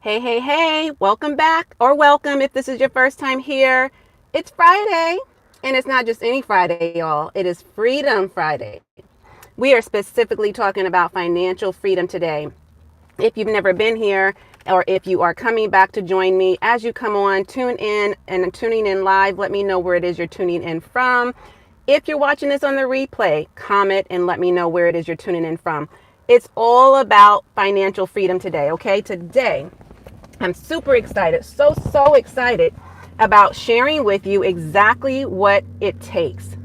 Hey, hey, hey, welcome back, or welcome if this is your first time here. It's Friday, and it's not just any Friday, y'all. It is Freedom Friday. We are specifically talking about financial freedom today. If you've never been here, or if you are coming back to join me, as you come on, tune in and tuning in live. Let me know where it is you're tuning in from. If you're watching this on the replay, comment and let me know where it is you're tuning in from. It's all about financial freedom today, okay? Today, I'm super excited, so excited about sharing with you exactly what it takes.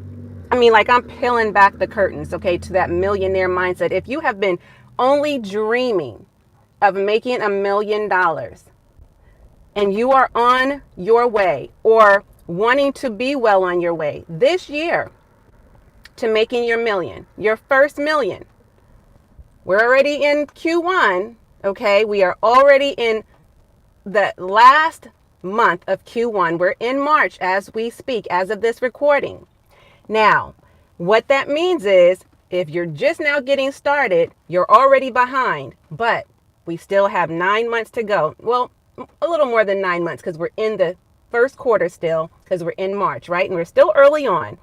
I mean, like I'm peeling back the curtains, okay, to that millionaire mindset. If you have been only dreaming of making $1 million and you are on your way or wanting to be well on your way this year to making your million, your first million, we're already in Q1, okay? We are already in the last month of Q1. We're in March as we speak, as of this recording. Now, what that means is if you're just now getting started, you're already behind, but we still have 9 months to go. Well, a little more than 9 months because we're in the first quarter still because we're in March, right? And we're still early on.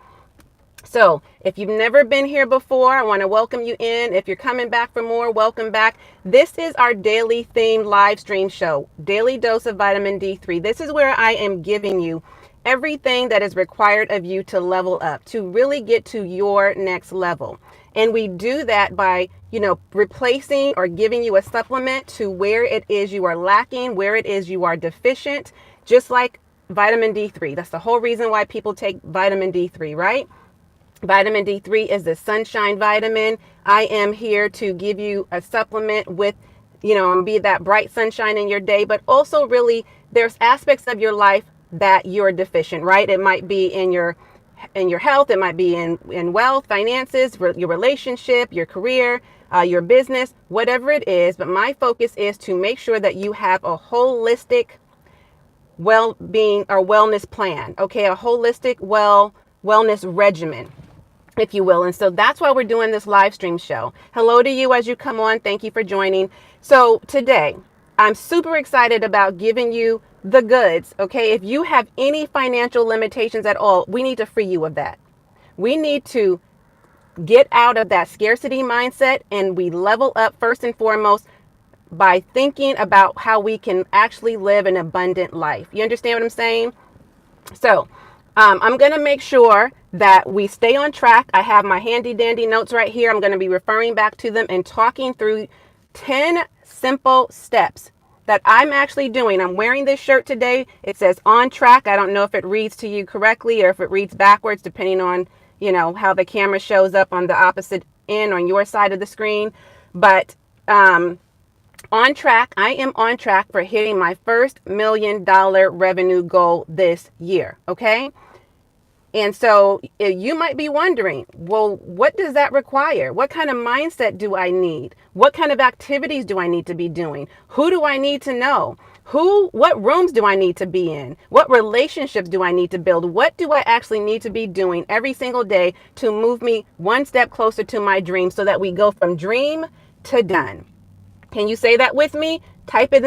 So if you've never been here before, I want to welcome you in. If you're coming back for more, welcome back. This is our daily themed live stream show, Daily Dose of Vitamin D3. This is where I am giving you everything that is required of you to level up, to really get to your next level. And we do that by, replacing or giving you a supplement to where it is you are lacking, where it is you are deficient, just like vitamin D3. That's the whole reason why people take vitamin D3, right? Vitamin D3 is the sunshine vitamin. I am here to give you a supplement with, and be that bright sunshine in your day, but also really there's aspects of your life that you're deficient, right? It might be in your health, it might be in wealth, finances, your relationship, your career, your business, whatever it is. But my focus is to make sure that you have a holistic well-being or wellness plan, okay? A holistic wellness regimen, if you will. And so that's why we're doing this live stream show. Hello to you as you come on. Thank you for joining. So today, I'm super excited about giving you the goods, okay? If you have any financial limitations at all, we need to free you of that. We need to get out of that scarcity mindset, and we level up first and foremost by thinking about how we can actually live an abundant life. You understand what I'm saying? So I'm going to make sure that we stay on track. I have my handy dandy notes right here. I'm going to be referring back to them and talking through 10 simple steps that I'm actually doing. I'm wearing this shirt today. It says on track. I don't know if it reads to you correctly or if it reads backwards, depending on, how the camera shows up on the opposite end on your side of the screen. But on track. I am on track for hitting my first $1 million revenue goal this year. Okay. And so you might be wondering, well, what does that require? What kind of mindset do I need? What kind of activities do I need to be doing? Who do I need to know? What rooms do I need to be in? What relationships do I need to build? What do I actually need to be doing every single day to move me one step closer to my dream so that we go from dream to done? Can you say that with me? Type it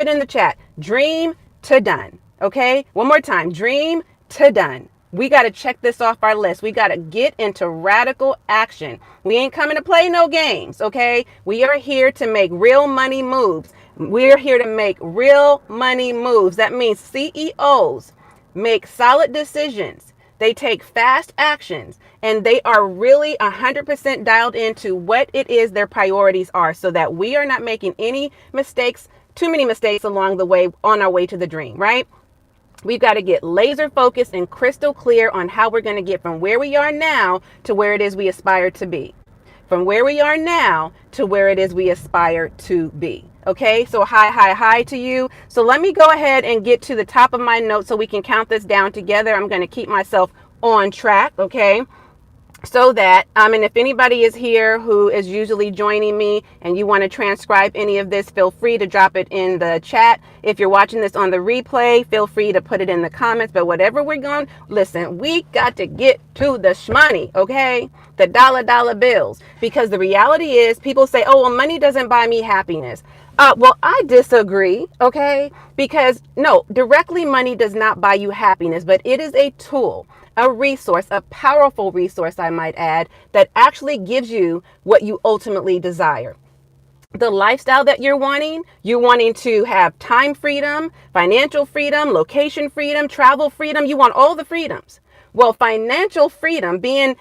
in the chat. Dream to done. Okay? One more time. Dream to done. We got to check this off our list. We got to get into radical action. We ain't coming to play no games, okay? We are here to make real money moves. We're here to make real money moves. That means CEOs make solid decisions. They take fast actions, and they are really 100% dialed into what it is their priorities are, so that we are not making any mistakes, too many mistakes along the way on our way to the dream, right? We've got to get laser focused and crystal clear on how we're going to get from where we are now to where it is we aspire to be. From where we are now to where it is we aspire to be. Okay, so hi to you. So let me go ahead and get to the top of my notes so we can count this down together. I'm going to keep myself on track, okay? So that, and if anybody is here who is usually joining me and you want to transcribe any of this, feel free to drop it in the chat. If you're watching this on the replay, feel free to put it in the comments. But whatever we're going, listen, we got to get to the shmoney, okay? The dollar bills. Because the reality is people say, oh, well, money doesn't buy me happiness. Well, I disagree, okay? Because no, directly money does not buy you happiness, but it is a tool, a resource, a powerful resource, I might add, that actually gives you what you ultimately desire. The lifestyle that you're wanting to have time freedom, financial freedom, location freedom, travel freedom. You want all the freedoms. Well, financial freedom, being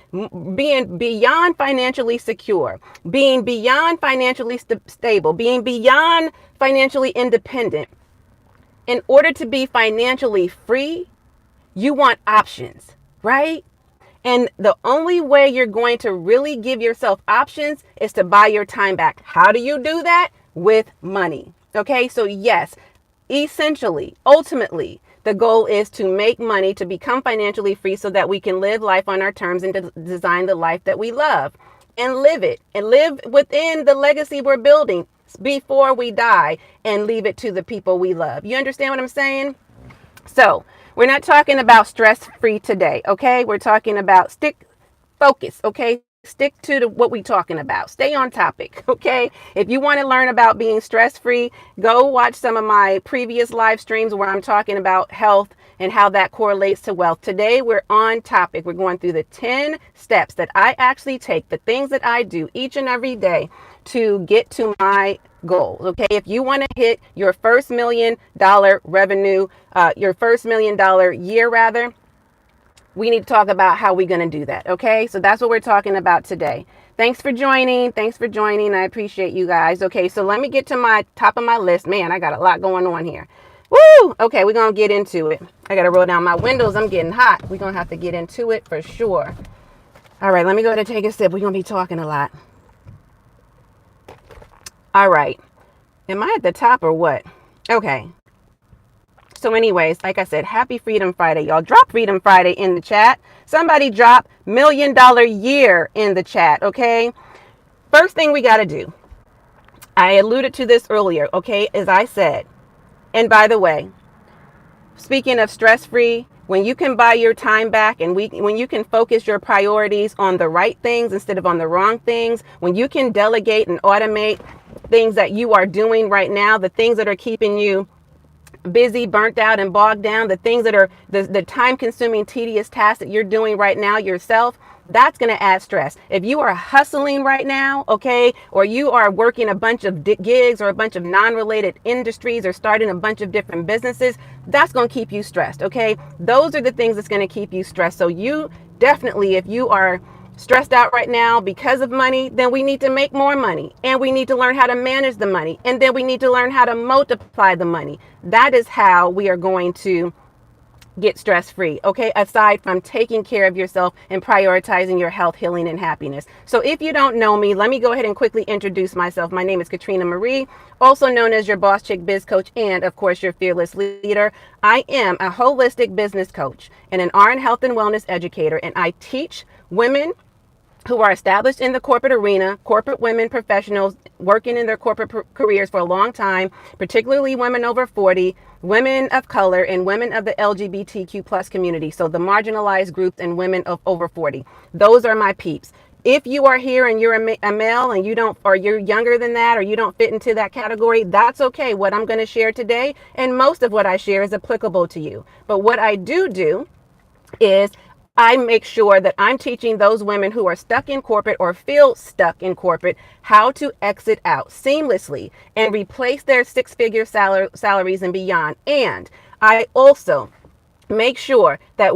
beyond financially secure, being beyond financially stable, being beyond financially independent. In order to be financially free, you want options, right? And the only way you're going to really give yourself options is to buy your time back. How do you do that? With money. Okay, so yes, essentially, ultimately, the goal is to make money to become financially free so that we can live life on our terms and design the life that we love and live it and live within the legacy we're building before we die and leave it to the people we love. You understand what I'm saying? So we're not talking about stress free today, okay? We're talking about focus, okay? Stick to what we're talking about. Stay on topic, okay? If you want to learn about being stress free, go watch some of my previous live streams where I'm talking about health and how that correlates to wealth. Today, we're on topic. We're going through the 10 steps that I actually take, the things that I do each and every day to get to my goals. Okay, if you want to hit your first $1 million revenue, your first $1 million year rather, we need to talk about how we're going to do that. Okay, so that's what we're talking about today. Thanks for joining. I appreciate you guys. Okay, so let me get to my top of my list. Man, I got a lot going on here. Woo! Okay, we're going to get into it. I got to roll down my windows. I'm getting hot. We're going to have to get into it for sure. All right, let me go ahead and take a sip. We're going to be talking a lot. All right. Am I at the top or what? Okay. So anyways, like I said, happy Freedom Friday. Y'all drop Freedom Friday in the chat. Somebody drop $1 million year in the chat, okay? First thing we got to do, I alluded to this earlier, okay, as I said. And by the way, speaking of stress-free, when you can buy your time back and when you can focus your priorities on the right things instead of on the wrong things, when you can delegate and automate things that you are doing right now, the things that are keeping you busy, burnt out, and bogged down, the things that are the time-consuming, tedious tasks that you're doing right now yourself, that's going to add stress. If you are hustling right now, okay, or you are working a bunch of gigs or a bunch of non-related industries or starting a bunch of different businesses, that's going to keep you stressed, okay? Those are the things that's going to keep you stressed. So you definitely, if you are stressed out right now because of money, then we need to make more money and we need to learn how to manage the money, and then we need to learn how to multiply the money. That is how we are going to get stress free, okay? Aside from taking care of yourself and prioritizing your health, healing, and happiness. So if you don't know me, let me go ahead and quickly introduce myself. My name is Katrina Marie, also known as your Boss Chick Biz Coach and, of course, your fearless leader. I am a holistic business coach and an RN health and wellness educator, and I teach women who are established in the corporate arena, corporate women professionals working in their corporate careers for a long time, particularly women over 40, women of color, and women of the LGBTQ plus community. So the marginalized groups and women of over 40. Those are my peeps. If you are here and you're a male and you don't, or you're younger than that, or you don't fit into that category, that's okay. What I'm going to share today, and most of what I share, is applicable to you. But what I do is I make sure that I'm teaching those women who are stuck in corporate or feel stuck in corporate how to exit out seamlessly and replace their six-figure salaries and beyond. And I also make sure that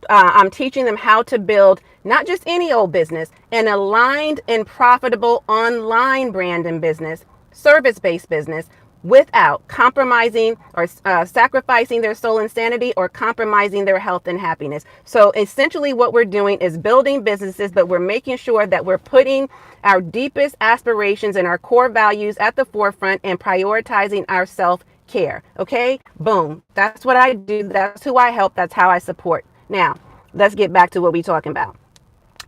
I'm teaching them how to build not just any old business, an aligned and profitable online brand and business, service-based business, without compromising or sacrificing their soul and sanity or compromising their health and happiness. So essentially what we're doing is building businesses, but we're making sure that we're putting our deepest aspirations and our core values at the forefront and prioritizing our self-care. Okay, boom. That's what I do. That's who I help. That's how I support. Now, let's get back to what we're talking about.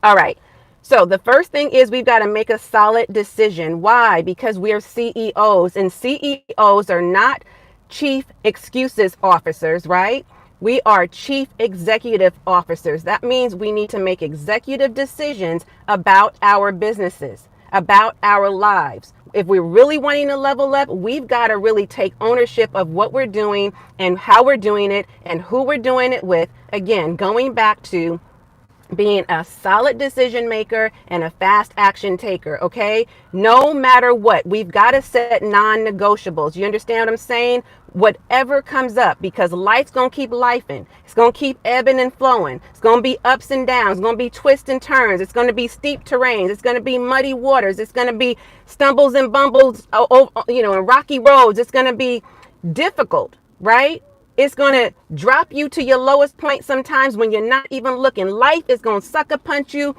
All right. So the first thing is we've got to make a solid decision. Why? Because we're CEOs, and CEOs are not chief excuses officers, right? We are chief executive officers. That means we need to make executive decisions about our businesses, about our lives. If we're really wanting to level up, we've got to really take ownership of what we're doing and how we're doing it and who we're doing it with. Again, going back to being a solid decision maker and a fast action taker, okay? No matter what, we've got to set non-negotiables. You understand what I'm saying? Whatever comes up, because life's going to keep lifing. It's going to keep ebbing and flowing. It's going to be ups and downs. It's going to be twists and turns. It's going to be steep terrains. It's going to be muddy waters. It's going to be stumbles and bumbles, and rocky roads. It's going to be difficult, right? It's going to drop you to your lowest point sometimes when you're not even looking. Life is going to sucker punch you,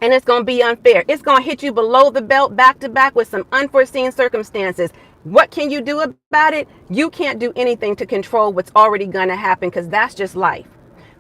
and it's going to be unfair. It's going to hit you below the belt, back to back with some unforeseen circumstances. What can you do about it? You can't do anything to control what's already going to happen, because that's just life.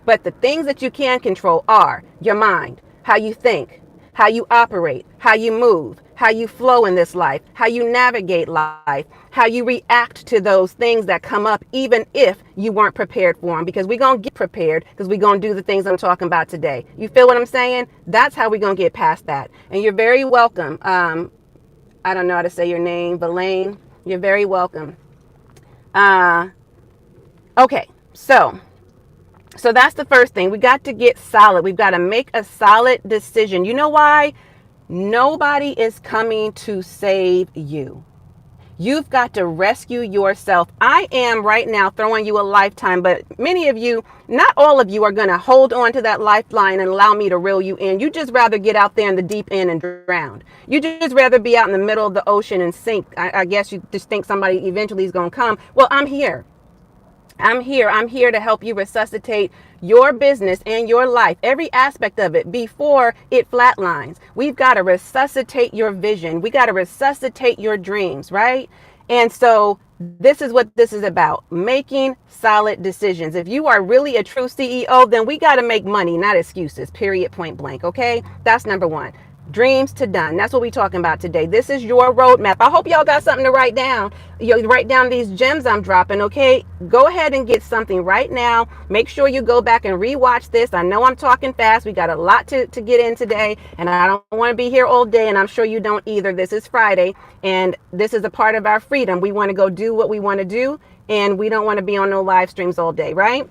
But the things that you can control are your mind, how you think, how you operate, how you move, how you flow in this life, how you navigate life, how you react to those things that come up, even if you weren't prepared for them, because we're going to get prepared, because we're going to do the things I'm talking about today. You feel what I'm saying? That's how we're going to get past that. And you're very welcome. I don't know how to say your name, Belaine. You're very welcome. Okay, so that's the first thing. We got to get solid. We've got to make a solid decision. You know why? Nobody is coming to save you. You've got to rescue yourself. I am right now throwing you a lifetime, but many of you, not all of you, are going to hold on to that lifeline and allow me to reel you in. You just rather get out there in the deep end and drown. You just rather be out in the middle of the ocean and sink. I guess you just think somebody eventually is going to come. Well, I'm here. I'm here to help you resuscitate your business and your life, every aspect of it, before it flatlines. We've got to resuscitate your vision. We got to resuscitate your dreams, right? And so this is what this is about, making solid decisions. If you are really a true CEO, then we got to make money, not excuses, period, point blank. Okay, that's number one. Dreams to done. That's what we're talking about today. This is your roadmap. I hope y'all got something to write down. You write down these gems I'm dropping, okay? Go ahead and get something right now. Make sure you go back and rewatch this. I know I'm talking fast. We got a lot to get in today, and I don't want to be here all day, and I'm sure you don't either. This is Friday, and this is a part of our freedom. We want to go do what we want to do, and we don't want to be on no live streams all day, right?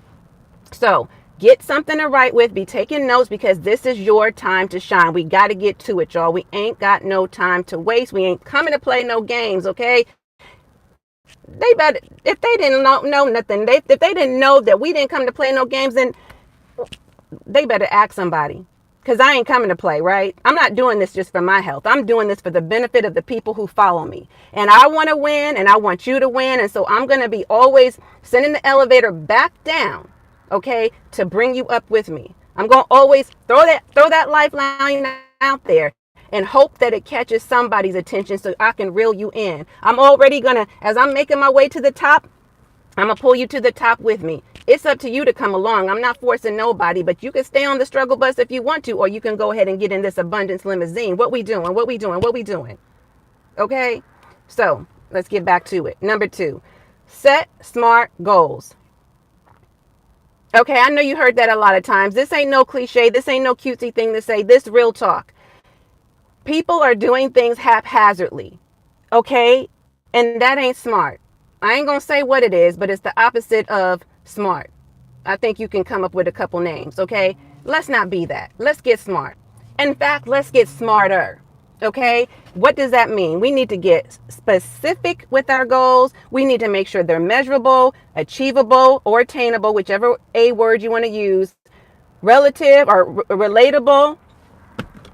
So get something to write with, be taking notes, because this is your time to shine. We got to get to it, y'all. We ain't got no time to waste. We ain't coming to play no games, okay? They better, if they didn't know nothing, if they didn't know that we didn't come to play no games, then they better ask somebody, because I ain't coming to play, right? I'm not doing this just for my health. I'm doing this for the benefit of the people who follow me. And I want to win, and I want you to win. And so I'm going to be always sending the elevator back down, okay, to bring you up with me. I'm going to always throw that lifeline out there and hope that it catches somebody's attention so I can reel you in. I'm already going to, as I'm making my way to the top, I'm going to pull you to the top with me. It's up to you to come along. I'm not forcing nobody, but you can stay on the struggle bus if you want to, or you can go ahead and get in this abundance limousine. What we doing? Okay? So let's get back to it. Number 2, set smart goals. Okay, I know you heard that a lot of times. This ain't no cliche. This ain't no cutesy thing to say. This real talk. People are doing things haphazardly, okay? And that ain't smart. I ain't going to say what it is, but it's the opposite of smart. I think you can come up with a couple names, okay? Let's not be that. Let's get smart. In fact, let's get smarter, okay? What does that mean? We need to get specific with our goals. We need to make sure they're measurable, achievable, or attainable, whichever A word you want to use, relative or relatable.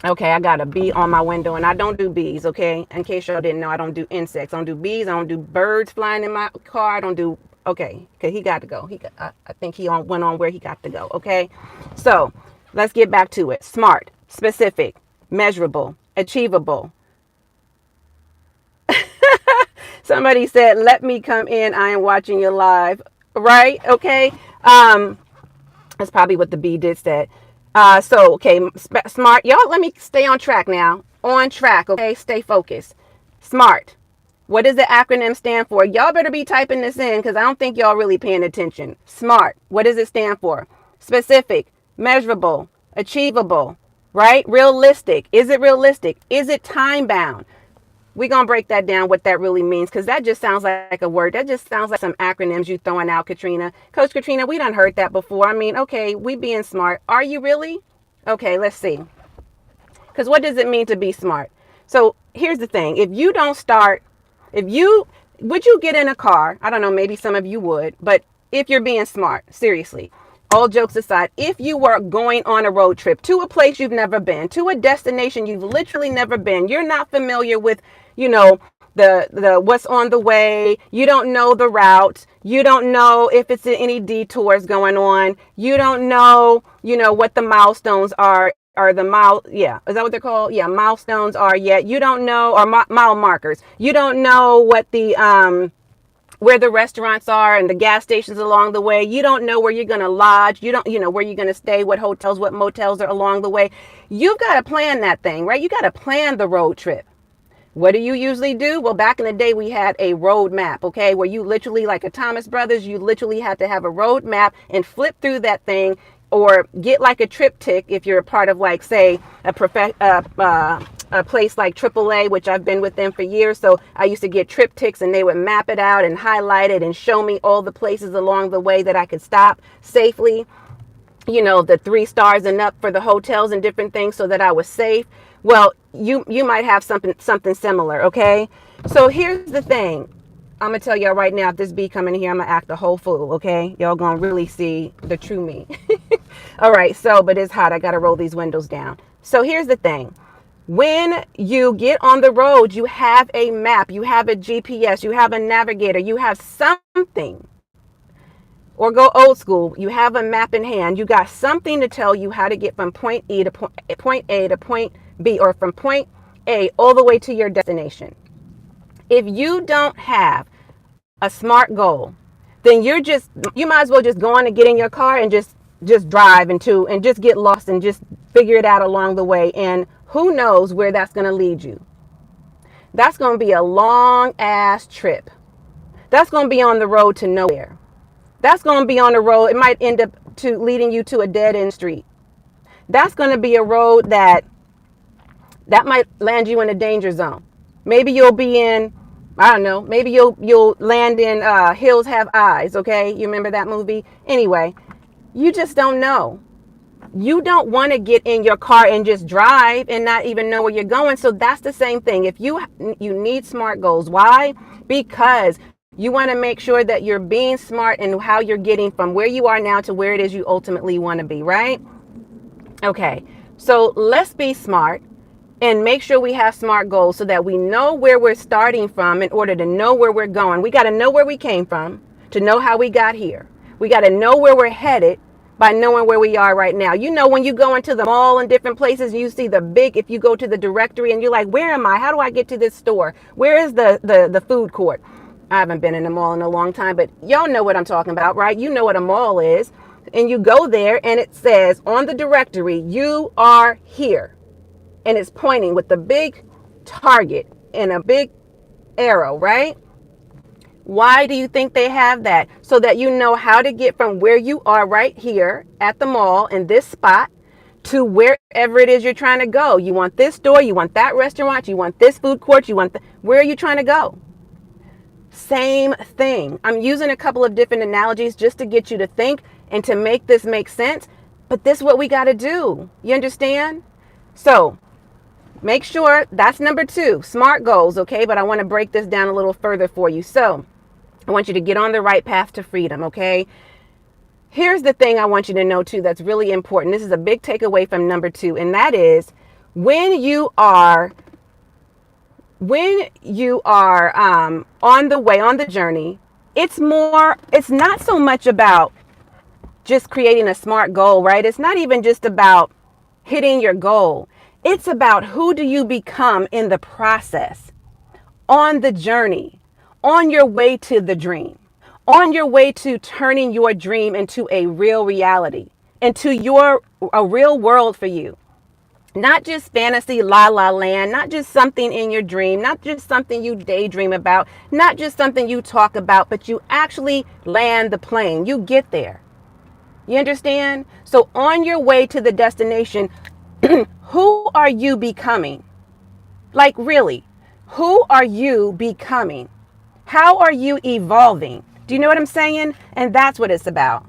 Okay, I got a bee on my window, and I don't do bees, okay? In case y'all didn't know, I don't do insects. I don't do bees. I don't do birds flying in my car. I don't do, okay, because he got to go. I think he went on where he got to go, okay? So let's get back to it. Smart, specific, measurable, achievable. Somebody said, let me come in. I am watching you live, right? Okay. That's probably what the bee did said. Okay, smart. Y'all, let me stay on track now. On track, okay? Stay focused. SMART. What does the acronym stand for? Y'all better be typing this in, because I don't think y'all really paying attention. SMART. What does it stand for? Specific, measurable, achievable, right? Realistic. Is it realistic? Is it time bound? We're going to break that down, what that really means, because that just sounds like a word. That just sounds like some acronyms you throwing out, Katrina. Coach Katrina, we done heard that before. I mean, okay, we being smart. Are you really? Okay, let's see. Because what does it mean to be smart? So here's the thing. If you don't start, would you get in a car? I don't know, maybe some of you would, but if you're being smart, seriously, all jokes aside, if you were going on a road trip to a place you've never been, to a destination you've literally never been, you're not familiar with, the what's on the way, you don't know the route, you don't know if it's any detours going on, you don't know, what the milestones are, or is that what they're called? Yeah, milestones are yet. You don't know, or mile markers. You don't know what the where the restaurants are and the gas stations along the way. You don't know where you're going to lodge. You don't, where you're going to stay, what hotels, what motels are along the way. You've got to plan that thing, right? You got to plan the road trip. What do you usually do? Well, back in the day, we had a road map, okay, where you literally, like a Thomas Brothers, you literally had to have a road map and flip through that thing, or get like a triptych if you're a part of, like, say, a place like AAA, which I've been with them for years. So I used to get triptychs, and they would map it out and highlight it and show me all the places along the way that I could stop safely. The 3 stars and up for the hotels and different things, so that I was safe. Well, you might have something similar, okay? So here's the thing. I'm going to tell y'all right now, if this bee come in here, I'm going to act a whole fool, okay? Y'all going to really see the true me. All right, but it's hot. I got to roll these windows down. So here's the thing. When you get on the road, you have a map, you have a GPS, you have a navigator, you have something. Or go old school, you have a map in hand. You got something to tell you how to get from point A to point B, or from point A all the way to your destination. If you don't have a SMART goal, then you might as well just go on and get in your car and just drive and just get lost and just figure it out along the way. And who knows where that's going to lead you. That's going to be a long ass trip. That's going to be on the road to nowhere. That's going to be on the road. It might end up leading you to a dead end street. That's going to be a road that might land you in a danger zone. Maybe you'll be in, I don't know, maybe you'll land in Hills Have Eyes, okay? You remember that movie? Anyway, you just don't know. You don't want to get in your car and just drive and not even know where you're going. So that's the same thing. If you need SMART goals. Why? Because you want to make sure that you're being smart in how you're getting from where you are now to where it is you ultimately want to be, right? Okay, so let's be smart and make sure we have SMART goals so that we know where we're starting from in order to know where we're going. We got to know where we came from to know how we got here. We got to know where we're headed by knowing where we are right now. When you go into the mall and different places, and you see if you go to the directory and you're like, where am I? How do I get to this store? Where is the food court? I haven't been in a mall in a long time, but y'all know what I'm talking about, right? You know what a mall is. And you go there and it says on the directory, you are here. And it's pointing with the big target and a big arrow, right? Why do you think they have that? So that you know how to get from where you are right here at the mall in this spot to wherever it is you're trying to go. You want this store, you want that restaurant, you want this food court, where are you trying to go? Same thing. I'm using a couple of different analogies just to get you to think and to make this make sense. But this is what we got to do. You understand? So make sure that's number 2, SMART goals. Okay. But I want to break this down a little further for you. So I want you to get on the right path to freedom. Okay. Here's the thing I want you to know too that's really important. This is a big takeaway from number 2. And that is when you are on the journey, it's not so much about just creating a SMART goal, right? It's not even just about hitting your goal. It's about who do you become in the process, on the journey, on your way to the dream, on your way to turning your dream into a real reality, into a real world for you. Not just fantasy, la la land, not just something in your dream, not just something you daydream about, not just something you talk about, but you actually land the plane. You get there. You understand? So on your way to the destination, who are you becoming? Like really, Who are you becoming? How are you evolving? Do you know what I'm saying? And that's what it's about.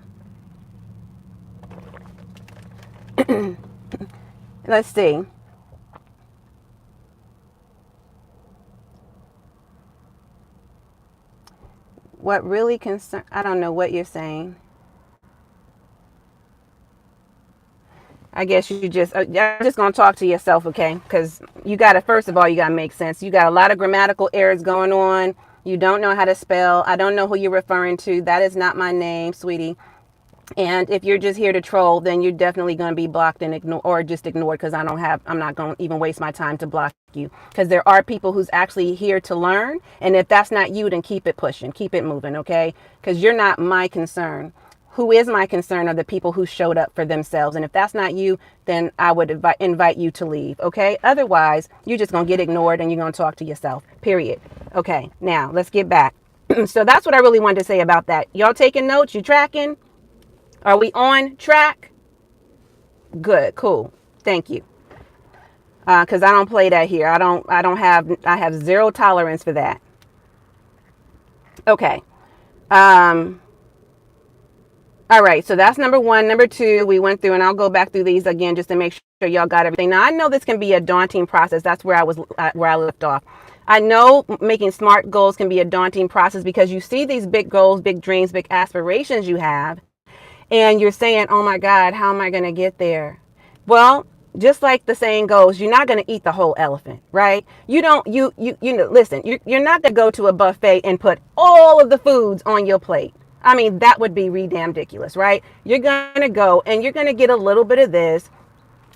Let's see. What really concern? I don't know what you're saying. I guess you just, you're just going to talk to yourself, okay? Because you got to, first of all, you got to make sense. You got a lot of grammatical errors going on. You don't know how to spell. I don't know who you're referring to. That is not my name, sweetie. And if you're just here to troll, then you're definitely going to be blocked and ignored, or just ignored, because I'm not going to even waste my time to block you, because there are people who's actually here to learn. And if that's not you, then keep it pushing, keep it moving, okay? Because you're not my concern. Who is my concern are the people who showed up for themselves. And if that's not you, then I would invite you to leave, okay? Otherwise, you're just going to get ignored and you're going to talk to yourself, period. Okay, now let's get back. So that's what I really wanted to say about that. Y'all taking notes? You tracking? Are we on track? Good, cool. Thank you. Because I don't play that here. I have zero tolerance for that. Okay. All right, so that's number one. Number two, we went through, and I'll go back through these again just to make sure y'all got everything. Now, I know this can be a daunting process. That's where I left off. I know making SMART goals can be a daunting process, because you see these big goals, big dreams, big aspirations you have, and you're saying, oh my God, how am I going to get there? Well, just like the saying goes, you're not going to eat the whole elephant, right? You know, listen, you're not going to go to a buffet and put all of the foods on your plate. I mean, that would be ridiculous, right? You're going to go and you're going to get a little bit of this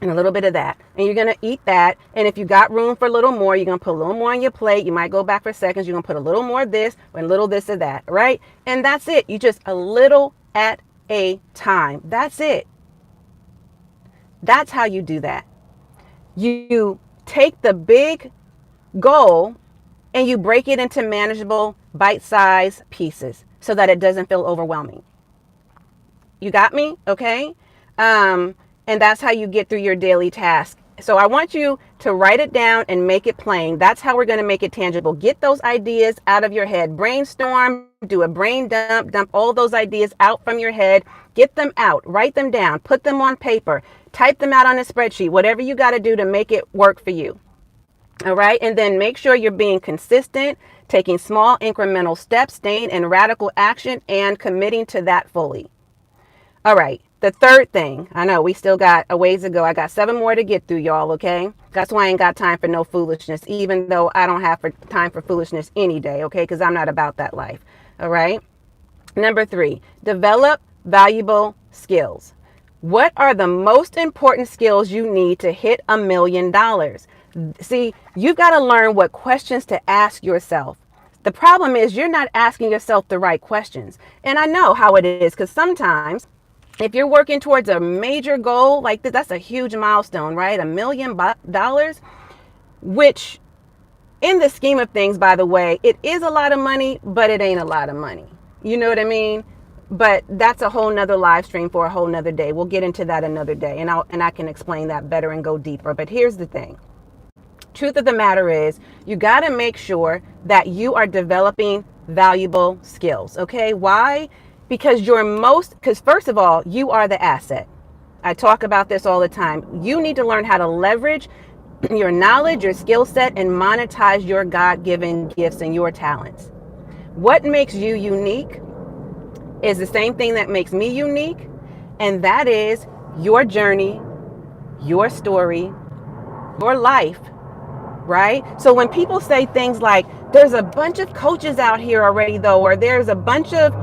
and a little bit of that, and you're going to eat that. And if you got room for a little more, you're going to put a little more on your plate. You might go back for seconds. You're going to put a little more of this and a little this of that, right? And that's it. You just a little at a time. That's it. That's how you do that. You take the big goal and you break it into manageable bite-sized pieces so that it doesn't feel overwhelming. You got me? Okay. And that's how you get through your daily task. So I want you to write it down and make it plain. That's how we're going to make it tangible. Get those ideas out of your head. Brainstorm, do a brain dump all those ideas out from your head. Get them out, write them down, put them on paper, type them out on a spreadsheet, whatever you got to do to make it work for you. All right. And then make sure you're being consistent, taking small incremental steps, staying in radical action, and committing to that fully. All right. The third thing, I know we still got a ways to go. I got 7 more to get through, y'all. Okay. That's why I ain't got time for no foolishness, even though I don't have time for foolishness any day. Okay. Because I'm not about that life. All right. Number 3, develop valuable skills. What are the most important skills you need to hit $1 million? See, you've got to learn what questions to ask yourself. The problem is you're not asking yourself the right questions. And I know how it is, because sometimes if you're working towards a major goal like this, that's a huge milestone, right? $1 million, which in the scheme of things, by the way, it is a lot of money, but it ain't a lot of money. You know what I mean? But that's a whole nother live stream for a whole nother day. We'll get into that another day, and I can explain that better and go deeper. But here's the thing. Truth of the matter is, you got to make sure that you are developing valuable skills. Okay. Why? Because first of all, you are the asset. I talk about this all the time. You need to learn how to leverage your knowledge, your skill set, and monetize your God-given gifts and your talents. What makes you unique is the same thing that makes me unique, and that is your journey, your story, your life, right? So when people say things like, there's a bunch of coaches out here already though, or there's a bunch of,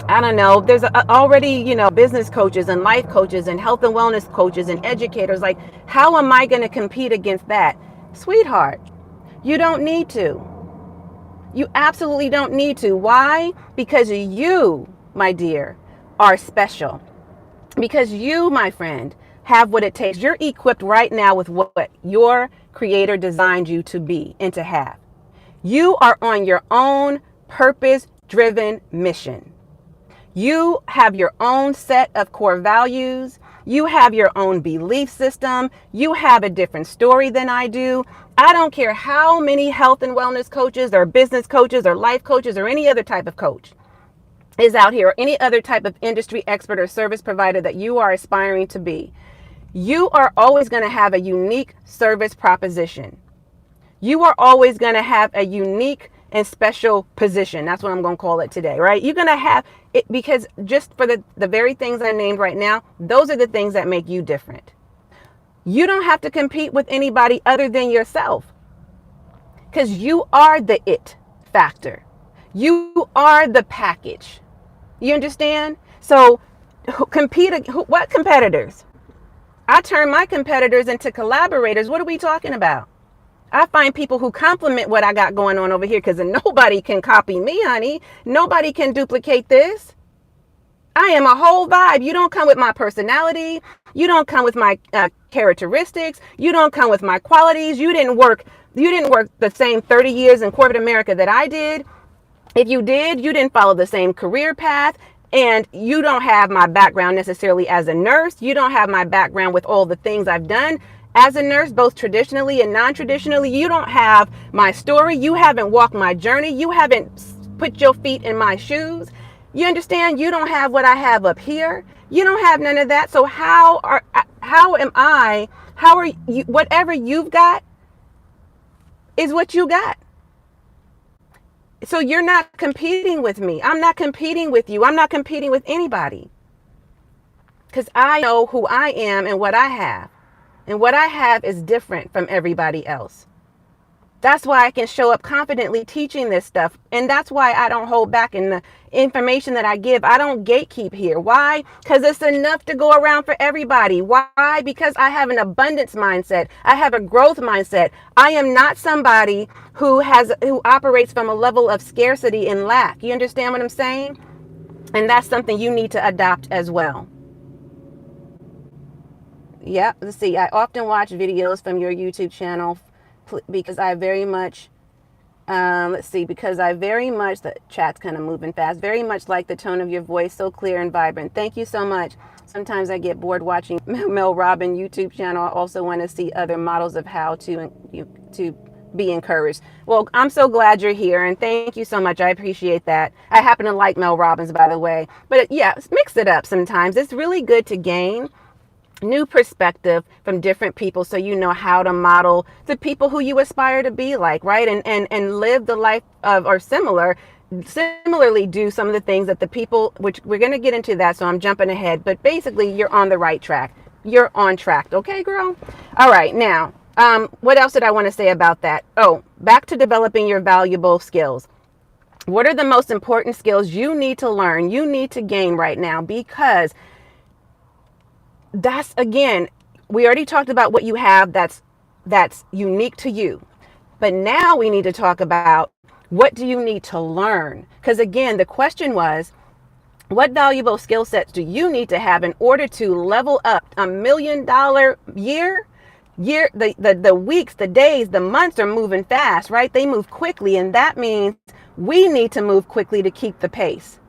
I don't know, there's already, business coaches and life coaches and health and wellness coaches and educators, like, how am I going to compete against that? Sweetheart, you don't need to. You absolutely don't need to. Why? Because you, my dear, are special. Because you, my friend, have what it takes. You're equipped right now with what your Creator designed you to be and to have. You are on your own purpose-driven mission. You have your own set of core values. You have your own belief system. You have a different story than I do. I don't care how many health and wellness coaches or business coaches or life coaches or any other type of coach is out here, or any other type of industry expert or service provider that you are aspiring to be. You are always going to have a unique service proposition. You are always going to have a unique and special position. That's what I'm going to call it today, right? You're going to have it because just for the very things I named right now, those are the things that make you different. You don't have to compete with anybody other than yourself because you are the it factor. You are the package. You understand? So what competitors? I turn my competitors into collaborators. What are we talking about? I find people who complement what I got going on over here because nobody can copy me, honey. Nobody can duplicate this. I am a whole vibe. You don't come with my personality. You don't come with my characteristics. You don't come with my qualities. You didn't work the same 30 years in corporate America that I did. If you did, you didn't follow the same career path. And you don't have my background necessarily as a nurse. You don't have my background with all the things I've done as a nurse, both traditionally and non-traditionally. You don't have my story. You haven't walked my journey. You haven't put your feet in my shoes. You understand? You don't have what I have up here. You don't have none of that. So how are you, whatever you've got is what you got. So you're not competing with me. I'm not competing with you. I'm not competing with anybody. Because I know who I am and what I have. And what I have is different from everybody else. That's why I can show up confidently teaching this stuff. And that's why I don't hold back in the information that I give. I don't gatekeep here. Why? Because it's enough to go around for everybody. Why? Because I have an abundance mindset. I have a growth mindset. I am not somebody who operates from a level of scarcity and lack. You understand what I'm saying? And that's something you need to adopt as well. Yeah, let's see. I often watch videos from your YouTube channel because I very much, the chat's kind of moving fast, very much like the tone of your voice, so clear and vibrant. Thank you so much. Sometimes I get bored watching Mel Robbins YouTube channel. I also want to see other models of how to be encouraged. Well, I'm so glad you're here and thank you so much. I appreciate that. I happen to like Mel Robbins, by the way. But yeah, mix it up sometimes. It's really good to gain new perspective from different people so you know how to model the people who you aspire to be like, right? And live the life of, or similarly do some of the things that the people, which we're going to get into that, so I'm jumping ahead, but basically you're on the right track. You're on track. Okay, girl? All right. Now, what else did I want to say about that? Oh, back to developing your valuable skills. What are the most important skills you need to learn, you need to gain right now? Because that's, again, we already talked about what you have that's unique to you. But now we need to talk about what do you need to learn? Because again, the question was, what valuable skill sets do you need to have in order to level up $1 million year? The weeks, the days, the months are moving fast, right? They move quickly, and that means we need to move quickly to keep the pace.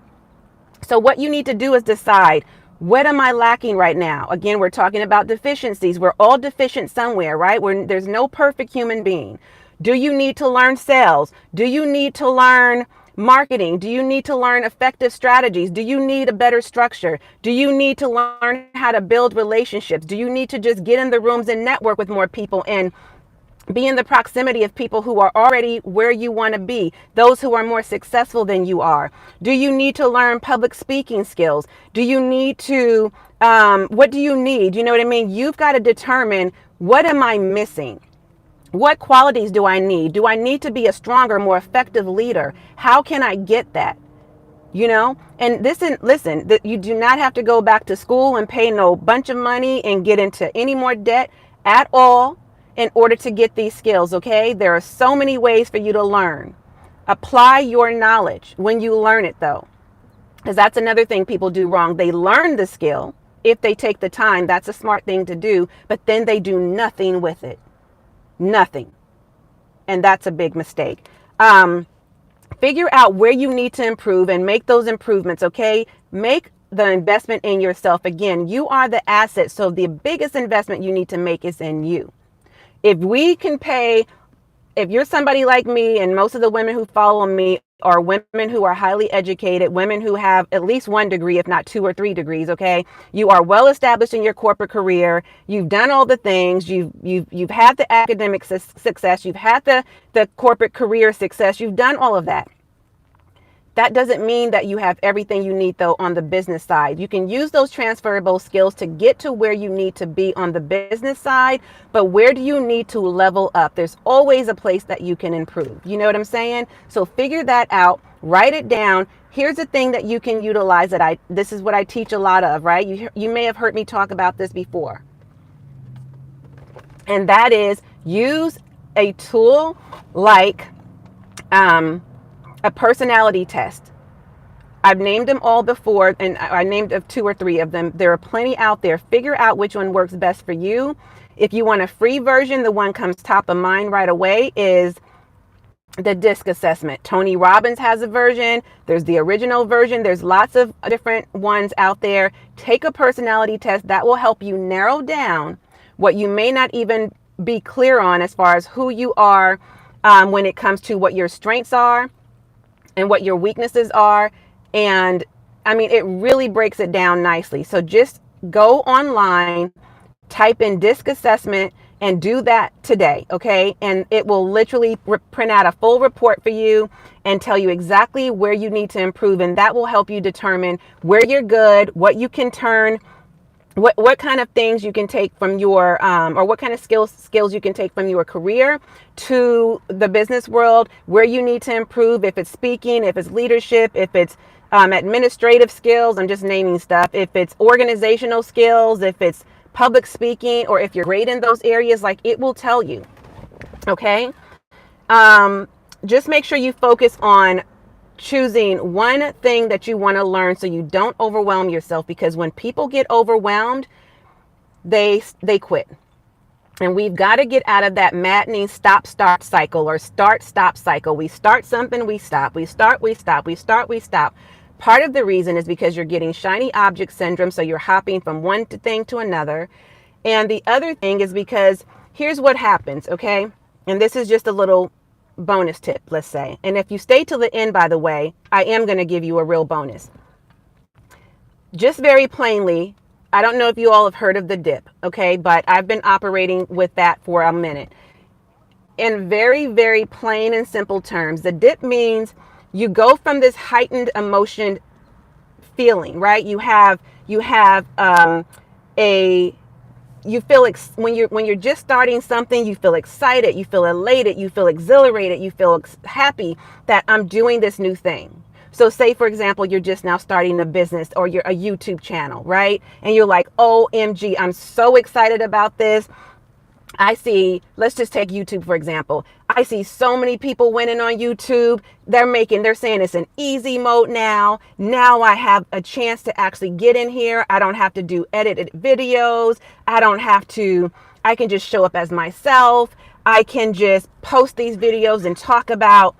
So what you need to do is decide, what am I lacking right now? Again, we're talking about deficiencies. We're all deficient somewhere, right? There's no perfect human being. Do you need to learn sales? Do you need to learn marketing? Do you need to learn effective strategies? Do you need a better structure? Do you need to learn how to build relationships? Do you need to just get in the rooms and network with more people and be in the proximity of people who are already where you want to be, those who are more successful than you are? Do you need to learn public speaking skills? Do you need to, what do you need? You know what I mean? You've got to determine, what am I missing? What qualities do I need? Do I need to be a stronger, more effective leader? How can I get that? You know, and listen, that you do not have to go back to school and pay no bunch of money and get into any more debt at all in order to get these skills. Okay. There are so many ways for you to learn. Apply your knowledge when you learn it, though, because that's another thing people do wrong. They learn the skill. If they take the time, that's a smart thing to do, but then they do nothing with it. Nothing. And that's a big mistake. Figure out where you need to improve and make those improvements. Okay. Make the investment in yourself. Again, you are the asset. So the biggest investment you need to make is in you. If we can pay, if you're somebody like me, and most of the women who follow me are women who are highly educated, women who have at least one degree, if not 2 or 3 degrees. Okay, you are well established in your corporate career. You've done all the things. You've had the academic success. You've had the corporate career success. You've done all of that. That doesn't mean that you have everything you need, though, on the business side. You can use those transferable skills to get to where you need to be on the business side, but where do you need to level up? There's always a place that you can improve. You know what I'm saying? So figure that out, write it down. Here's a thing that you can utilize that this is what I teach a lot of, right? You may have heard me talk about this before. And that is use a tool like, a personality test. I've named them all before, and I named 2 or 3 of them. There are plenty out there. Figure out which one works best for you. If you want a free version, the one comes top of mind right away is the DISC assessment. Tony Robbins has a version. There's the original version. There's lots of different ones out there. Take a personality test that will help you narrow down what you may not even be clear on as far as who you are when it comes to what your strengths are and what your weaknesses are. And I mean, it really breaks it down nicely. So just go online, type in DISC assessment, and do that today. Okay. And it will literally print out a full report for you and tell you exactly where you need to improve. And that will help you determine where you're good, what you can turn, what kind of things you can take from your or what kind of skills you can take from your career to the business world, where you need to improve, if it's speaking, if it's leadership, if it's administrative skills. I'm just naming stuff. If it's organizational skills, if it's public speaking, or if you're great in those areas, like, it will tell you. Okay. Just make sure you focus on choosing one thing that you want to learn so you don't overwhelm yourself, because when people get overwhelmed, they quit. And we've got to get out of that maddening stop-start cycle, or start-stop cycle. We start something, we stop. We start, we stop. We start, we stop. Part of the reason is because you're getting shiny object syndrome, so you're hopping from one thing to another. And the other thing is because here's what happens, okay? And this is just a little bonus tip, let's say. And if you stay till the end, by the way, I am going to give you a real bonus. Just very plainly, I don't know if you all have heard of the dip, okay? But I've been operating with that for a minute. In very, very plain and simple terms, the dip means you go from this heightened emotion feeling, right? You feel when you're just starting something, you feel excited, you feel elated, you feel exhilarated, you feel happy that I'm doing this new thing. So say, for example, you're just now starting a business or you're a YouTube channel, right? And you're like, OMG, I'm so excited about this. I see, let's just take YouTube, for example. I see so many people winning on YouTube. They're saying it's an easy mode now. Now I have a chance to actually get in here. I don't have to do edited videos. I can just show up as myself. I can just post these videos and talk about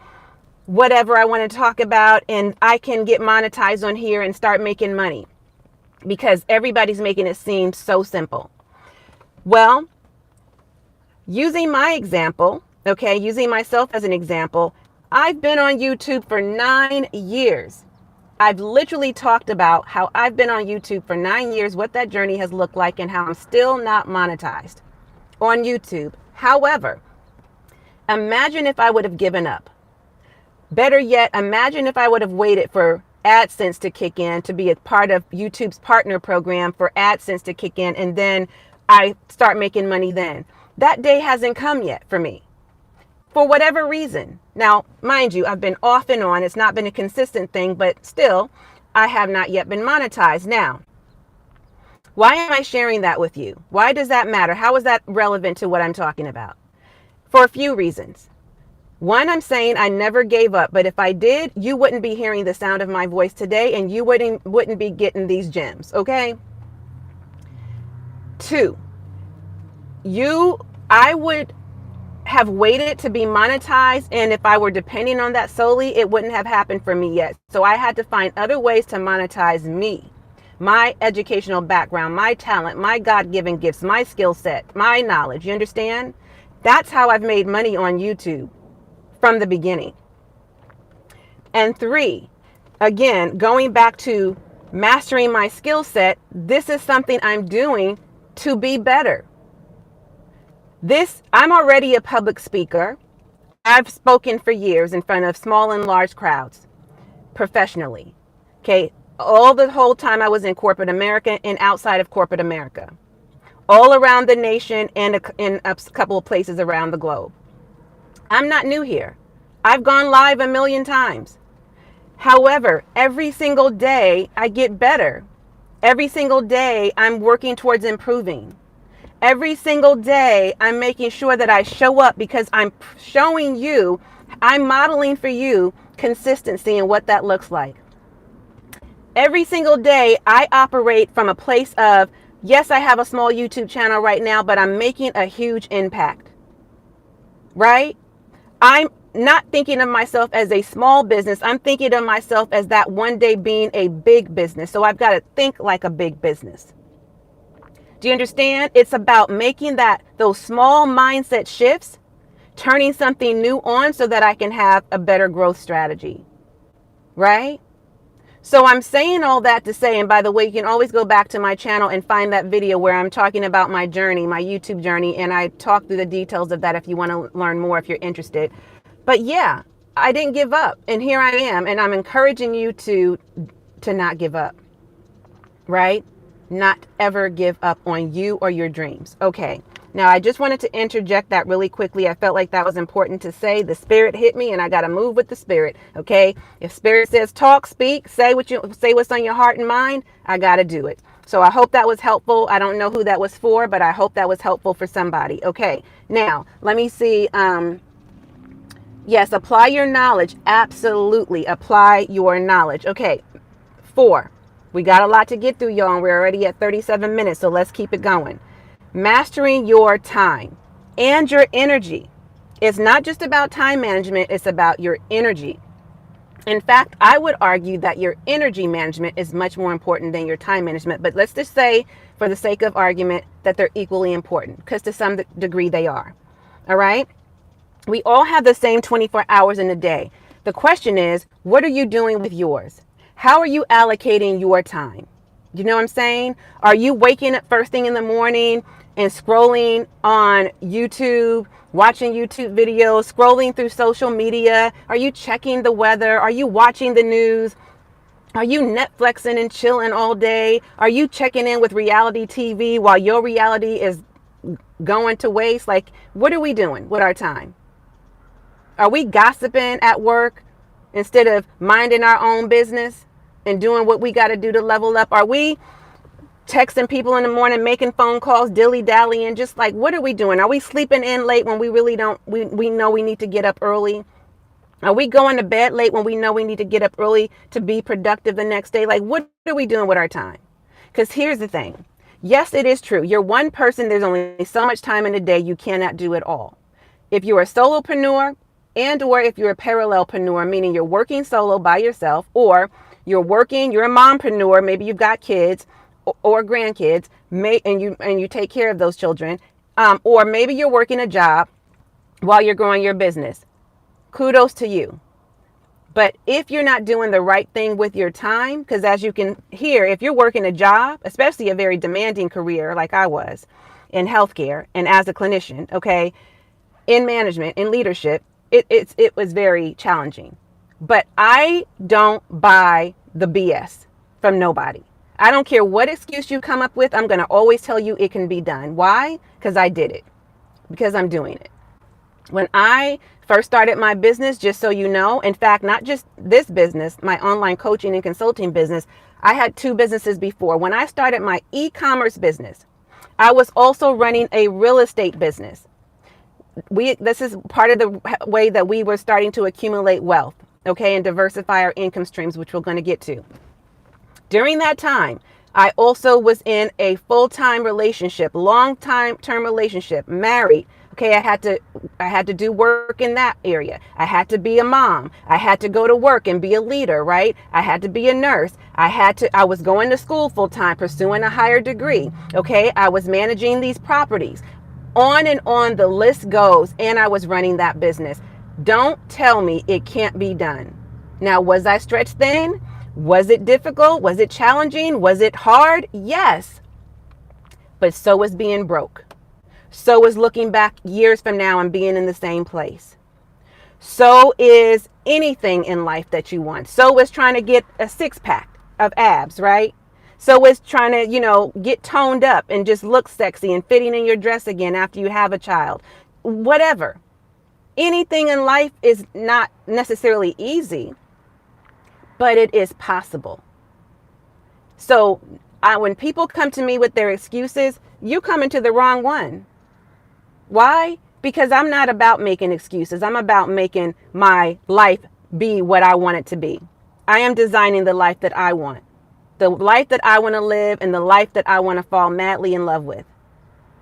whatever I want to talk about. And I can get monetized on here and start making money because everybody's making it seem so simple. Well, using my example, okay, using myself as an example, I've been on YouTube for 9 years. I've literally talked about how I've been on YouTube for 9 years, what that journey has looked like, and how I'm still not monetized on YouTube. However, imagine if I would have given up. Better yet, imagine if I would have waited for AdSense to kick in, to be a part of YouTube's partner program for AdSense to kick in, and then I start making money then. That day hasn't come yet for me, for whatever reason. Now, mind you, I've been off and on. It's not been a consistent thing, but still, I have not yet been monetized. Now, why am I sharing that with you? Why does that matter? How is that relevant to what I'm talking about? For a few reasons. One, I'm saying I never gave up, but if I did, you wouldn't be hearing the sound of my voice today, and you wouldn't be getting these gems, okay? 2, I would have waited to be monetized, and if I were depending on that solely, it wouldn't have happened for me yet. So I had to find other ways to monetize me. my educational background, my talent, my God-given gifts, my skill set, my knowledge. You understand? That's how I've made money on YouTube from the beginning. And 3, again, going back to mastering my skill set, this is something I'm doing to be better. I'm already a public speaker. I've spoken for years in front of small and large crowds professionally. Okay. All the whole time I was in corporate America and outside of corporate America, all around the nation and in a couple of places around the globe. I'm not new here. I've gone live a million times. However, every single day I get better. Every single day I'm working towards improving. Every single day I'm making sure that I show up because I'm showing you, I'm modeling for you consistency and what that looks like. Every single day I operate from a place of, yes, I have a small YouTube channel right now, but I'm making a huge impact, right? I'm not thinking of myself as a small business. I'm thinking of myself as that one day being a big business. So I've got to think like a big business. Do you understand? It's about making those small mindset shifts, turning something new on so that I can have a better growth strategy, right? So I'm saying all that to say, and by the way, you can always go back to my channel and find that video where I'm talking about my journey, my YouTube journey, and I talk through the details of that if you want to learn more, if you're interested. But yeah, I didn't give up, and here I am, and I'm encouraging you to not give up, right? Not ever give up on you or your dreams. Okay. Now, I just wanted to interject that really quickly. I felt like that was important to say. The spirit hit me and I got to move with the spirit. Okay. If spirit says talk, speak, say what's on your heart and mind, I got to do it. So I hope that was helpful. I don't know who that was for, but I hope that was helpful for somebody. Okay. Now, let me see. Yes, apply your knowledge. Absolutely. Apply your knowledge. Okay. 4. We got a lot to get through, y'all, and we're already at 37 minutes, so let's keep it going. Mastering your time and your energy. It's not just about time management, it's about your energy. In fact, I would argue that your energy management is much more important than your time management, but let's just say, for the sake of argument, that they're equally important, because to some degree they are. All right? We all have the same 24 hours in a day. The question is, what are you doing with yours? How are you allocating your time? You know what I'm saying? Are you waking up first thing in the morning and scrolling on YouTube, watching YouTube videos, scrolling through social media? Are you checking the weather? Are you watching the news? Are you Netflixing and chilling all day? Are you checking in with reality TV while your reality is going to waste? Like, what are we doing with our time? Are we gossiping at work instead of minding our own business and doing what we got to do to level up? Are we texting people in the morning, making phone calls, dilly-dallying, just like, what are we doing? Are we sleeping in late when we really don't, we know we need to get up early? Are we going to bed late when we know we need to get up early to be productive the next day? Like, what are we doing with our time? Because here's the thing. Yes, it is true. You're one person. There's only so much time in a day. You cannot do it all. If you're a solopreneur and or if you're a parallelpreneur, meaning you're working solo by yourself, or you're a mompreneur, maybe you've got kids or grandkids, and you take care of those children, or maybe you're working a job while you're growing your business. Kudos to you. But if you're not doing the right thing with your time, because as you can hear, if you're working a job, especially a very demanding career like I was in healthcare and as a clinician, okay, in management, in leadership, it was very challenging. But I don't buy the BS from nobody. I don't care what excuse you come up with. I'm going to always tell you it can be done. Why? Because I did it. Because I'm doing it. When I first started my business, just so you know, in fact, not just this business, my online coaching and consulting business, I had 2 businesses before. When I started my e-commerce business, I was also running a real estate business. This is part of the way that we were starting to accumulate wealth, okay, and diversify our income streams, which we're going to get to. During that time, I also was in a full-time relationship, long-term relationship, married, Okay, I had to do work in that area. I had to be a mom. I had to go to work and be a leader, right? I had to be a nurse. I was going to school full time, pursuing a higher degree. Okay, I was managing these properties. On and on the list goes, and I was running that business. Don't tell me it can't be done. Now, was I stretched thin? Was it difficult? Was it challenging? Was it hard? Yes. But so was being broke. So is looking back years from now and being in the same place. So is anything in life that you want. So is trying to get a 6-pack of abs, right? So is trying to, get toned up and just look sexy and fitting in your dress again after you have a child. Whatever. Anything in life is not necessarily easy, but it is possible. So when people come to me with their excuses, you come into the wrong one. Why? Because I'm not about making excuses. I'm about making my life be what I want it to be. I am designing the life that I want. The life that I want to live and the life that I want to fall madly in love with.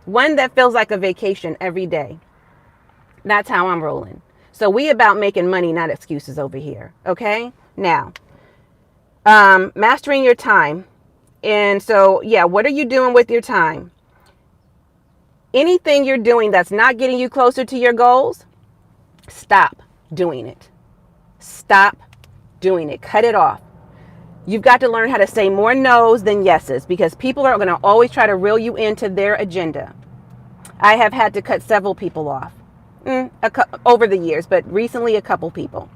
One that feels like a vacation every day. That's how I'm rolling. So we about making money, not excuses over here. Okay? Now, mastering your time. And so, what are you doing with your time? Anything you're doing that's not getting you closer to your goals, stop doing it. Stop doing it. Cut it off. You've got to learn how to say more no's than yeses, because people are going to always try to reel you into their agenda. I have had to cut several people off over the years, but recently a couple people.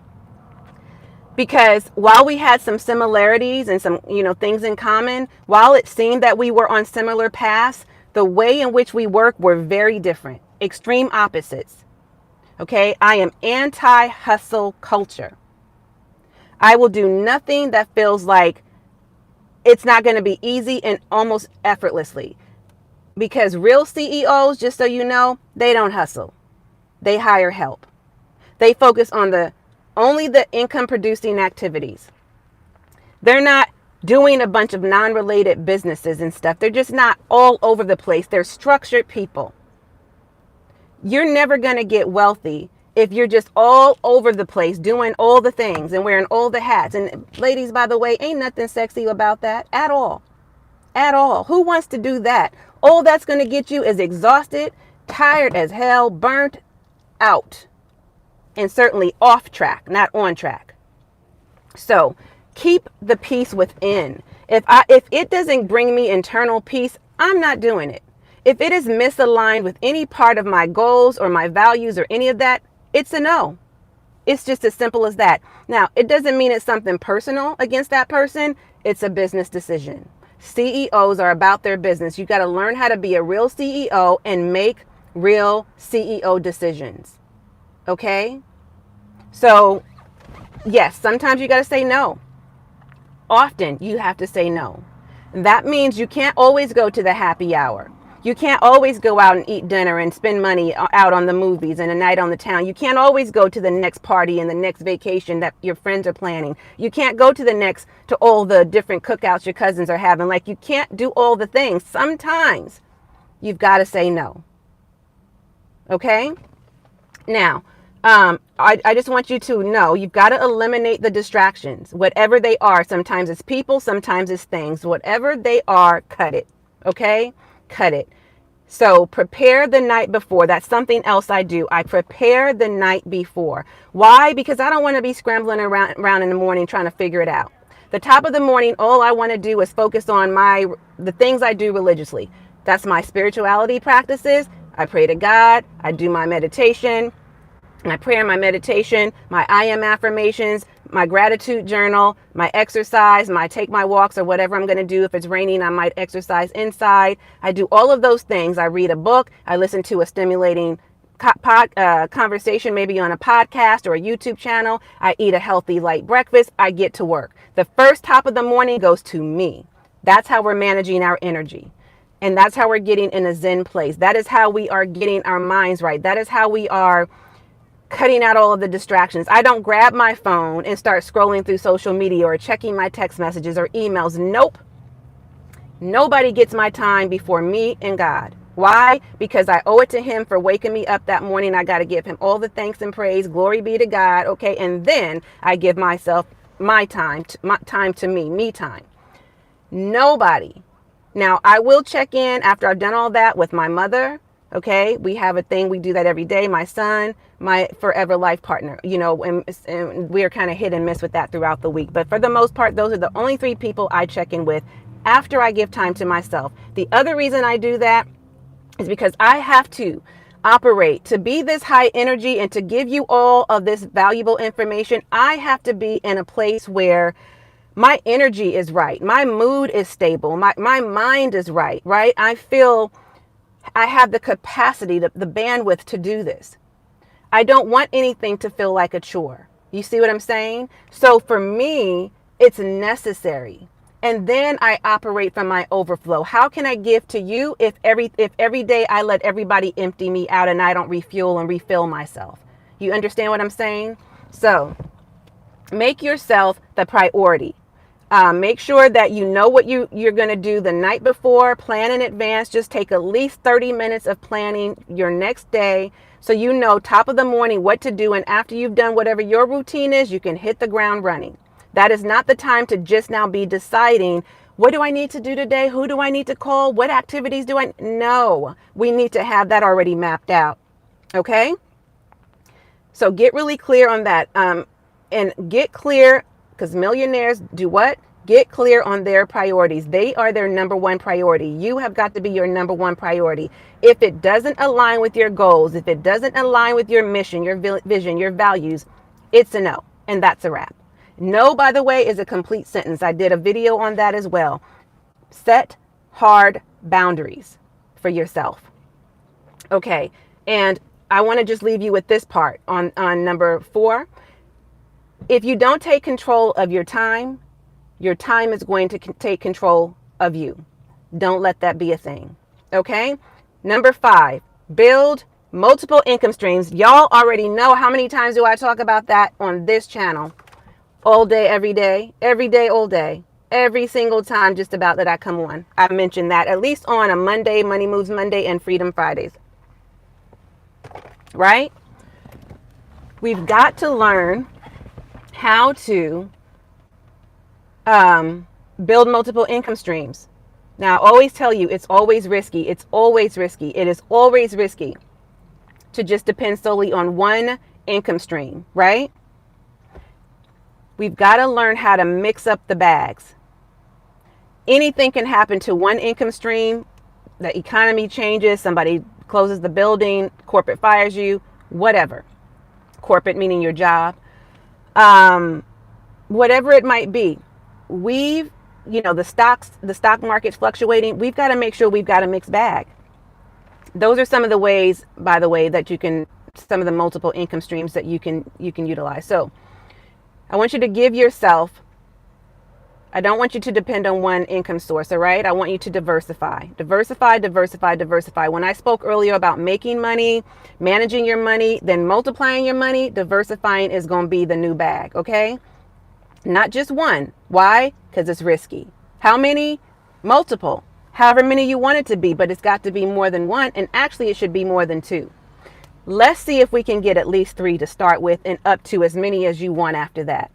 Because while we had some similarities and some, things in common, while it seemed that we were on similar paths, the way in which we work were very different, extreme opposites. Okay, I am anti-hustle culture. I will do nothing that feels like it's not going to be easy and almost effortlessly. Because real CEOs, just so you know, they don't hustle. They hire help. They focus on only the income producing activities. They're not doing a bunch of non-related businesses and stuff. They're just not all over the place. They're structured people. You're never going to get wealthy if you're just all over the place doing all the things and wearing all the hats. And ladies, by the way, ain't nothing sexy about that at all. At all. Who wants to do that? All that's going to get you is exhausted, tired as hell, burnt out, and certainly off track, not on track. So keep the peace within. If it doesn't bring me internal peace, I'm not doing it. If it is misaligned with any part of my goals or my values or any of that, it's a no. It's just as simple as that. Now, it doesn't mean it's something personal against that person. It's a business decision. CEOs are about their business. You got to learn how to be a real CEO and make real CEO decisions. Okay? So, yes, sometimes you got to say no. Often you have to say no. That means you can't always go to the happy hour. You can't always go out and eat dinner and spend money out on the movies and a night on the town. You can't always go to the next party and the next vacation that your friends are planning. You can't go to all the different cookouts your cousins are having. Like, you can't do all the things. Sometimes you've got to say no. Okay? Now, I just want you to know you've got to eliminate the distractions, whatever they are. Sometimes it's people, sometimes it's things. Whatever they are, cut it. Okay? Cut it. So prepare the night before. That's something else I do. I prepare the night before. Why? Because I don't want to be scrambling around in the morning trying to figure it out. The top of the morning, all I want to do is focus on the things I do religiously. That's my spirituality practices. I pray to God. I do my meditation. My prayer, my meditation, my I am affirmations, my gratitude journal, my exercise, my take my walks or whatever I'm going to do. If it's raining, I might exercise inside. I do all of those things. I read a book. I listen to a stimulating conversation, maybe on a podcast or a YouTube channel. I eat a healthy, light breakfast. I get to work. The first top of the morning goes to me. That's how we're managing our energy. And that's how we're getting in a Zen place. That is how we are getting our minds right. That is how we are cutting out all of the distractions. I don't grab my phone and start scrolling through social media or checking my text messages or emails. Nope. Nobody gets my time before me and God. Why? Because I owe it to him for waking me up that morning. I got to give him all the thanks and praise. Glory be to God. Okay. And then I give myself my time, to me time. Nobody. Now, I will check in after I've done all that with my mother. Okay. We have a thing. We do that every day. My son, my forever life partner, and we're kind of hit and miss with that throughout the week. But for the most part, those are the only three people I check in with after I give time to myself. The other reason I do that is because I have to operate to be this high energy and to give you all of this valuable information. I have to be in a place where my energy is right. My mood is stable. My mind is right, right? I feel I have the capacity, the bandwidth to do this. I don't want anything to feel like a chore. You see what I'm saying? So for me, it's necessary. And then I operate from my overflow. How can I give to you if every day I let everybody empty me out and I don't refuel and refill myself? You understand what I'm saying? So make yourself the priority. Make sure that you know what you're going to do the night before. Plan in advance. Just take at least 30 minutes of planning your next day so you know top of the morning what to do. And after you've done whatever your routine is, you can hit the ground running. That is not the time to just now be deciding, what do I need to do today? Who do I need to call? What activities do I? No, we need to have that already mapped out. Okay. So get really clear on that. And get clear, because millionaires do what? Get clear on their priorities. They are their number one priority. You have got to be your number one priority. If it doesn't align with your goals, if it doesn't align with your mission, your vision, your values, it's a no. And that's a wrap. No, by the way, is a complete sentence. I did a video on that as well. Set hard boundaries for yourself. Okay. And I want to just leave you with this part on number 4. If you don't take control of your time is going to take control of you. Don't let that be a thing. Okay. Number 5, build multiple income streams. Y'all already know how many times do I talk about that on this channel? All day, every day, all day, every single time just about that I come on. I mentioned that at least on a Monday, Money Moves Monday, and Freedom Fridays. Right? We've got to learn how to build multiple income streams. Now, I always tell you, it's always risky. It's always risky. It is always risky to just depend solely on one income stream, right? We've got to learn how to mix up the bags. Anything can happen to one income stream. The economy changes, somebody closes the building, corporate fires you, whatever. Corporate meaning your job. Whatever it might be. The stock market's fluctuating. We've got to make sure we've got a mixed bag. Those are some of the ways, by the way, that some of the multiple income streams that you can utilize. So I want you to give yourself, I don't want you to depend on one income source, all right? I want you to diversify. When I spoke earlier about making money, managing your money, then multiplying your money, diversifying is going to be the new bag, okay? Not just one. Why? Because it's risky. How many? Multiple. However many you want it to be, but it's got to be more than one, and actually it should be more than 2. Let's see if we can get at least 3 to start with and up to as many as you want after that.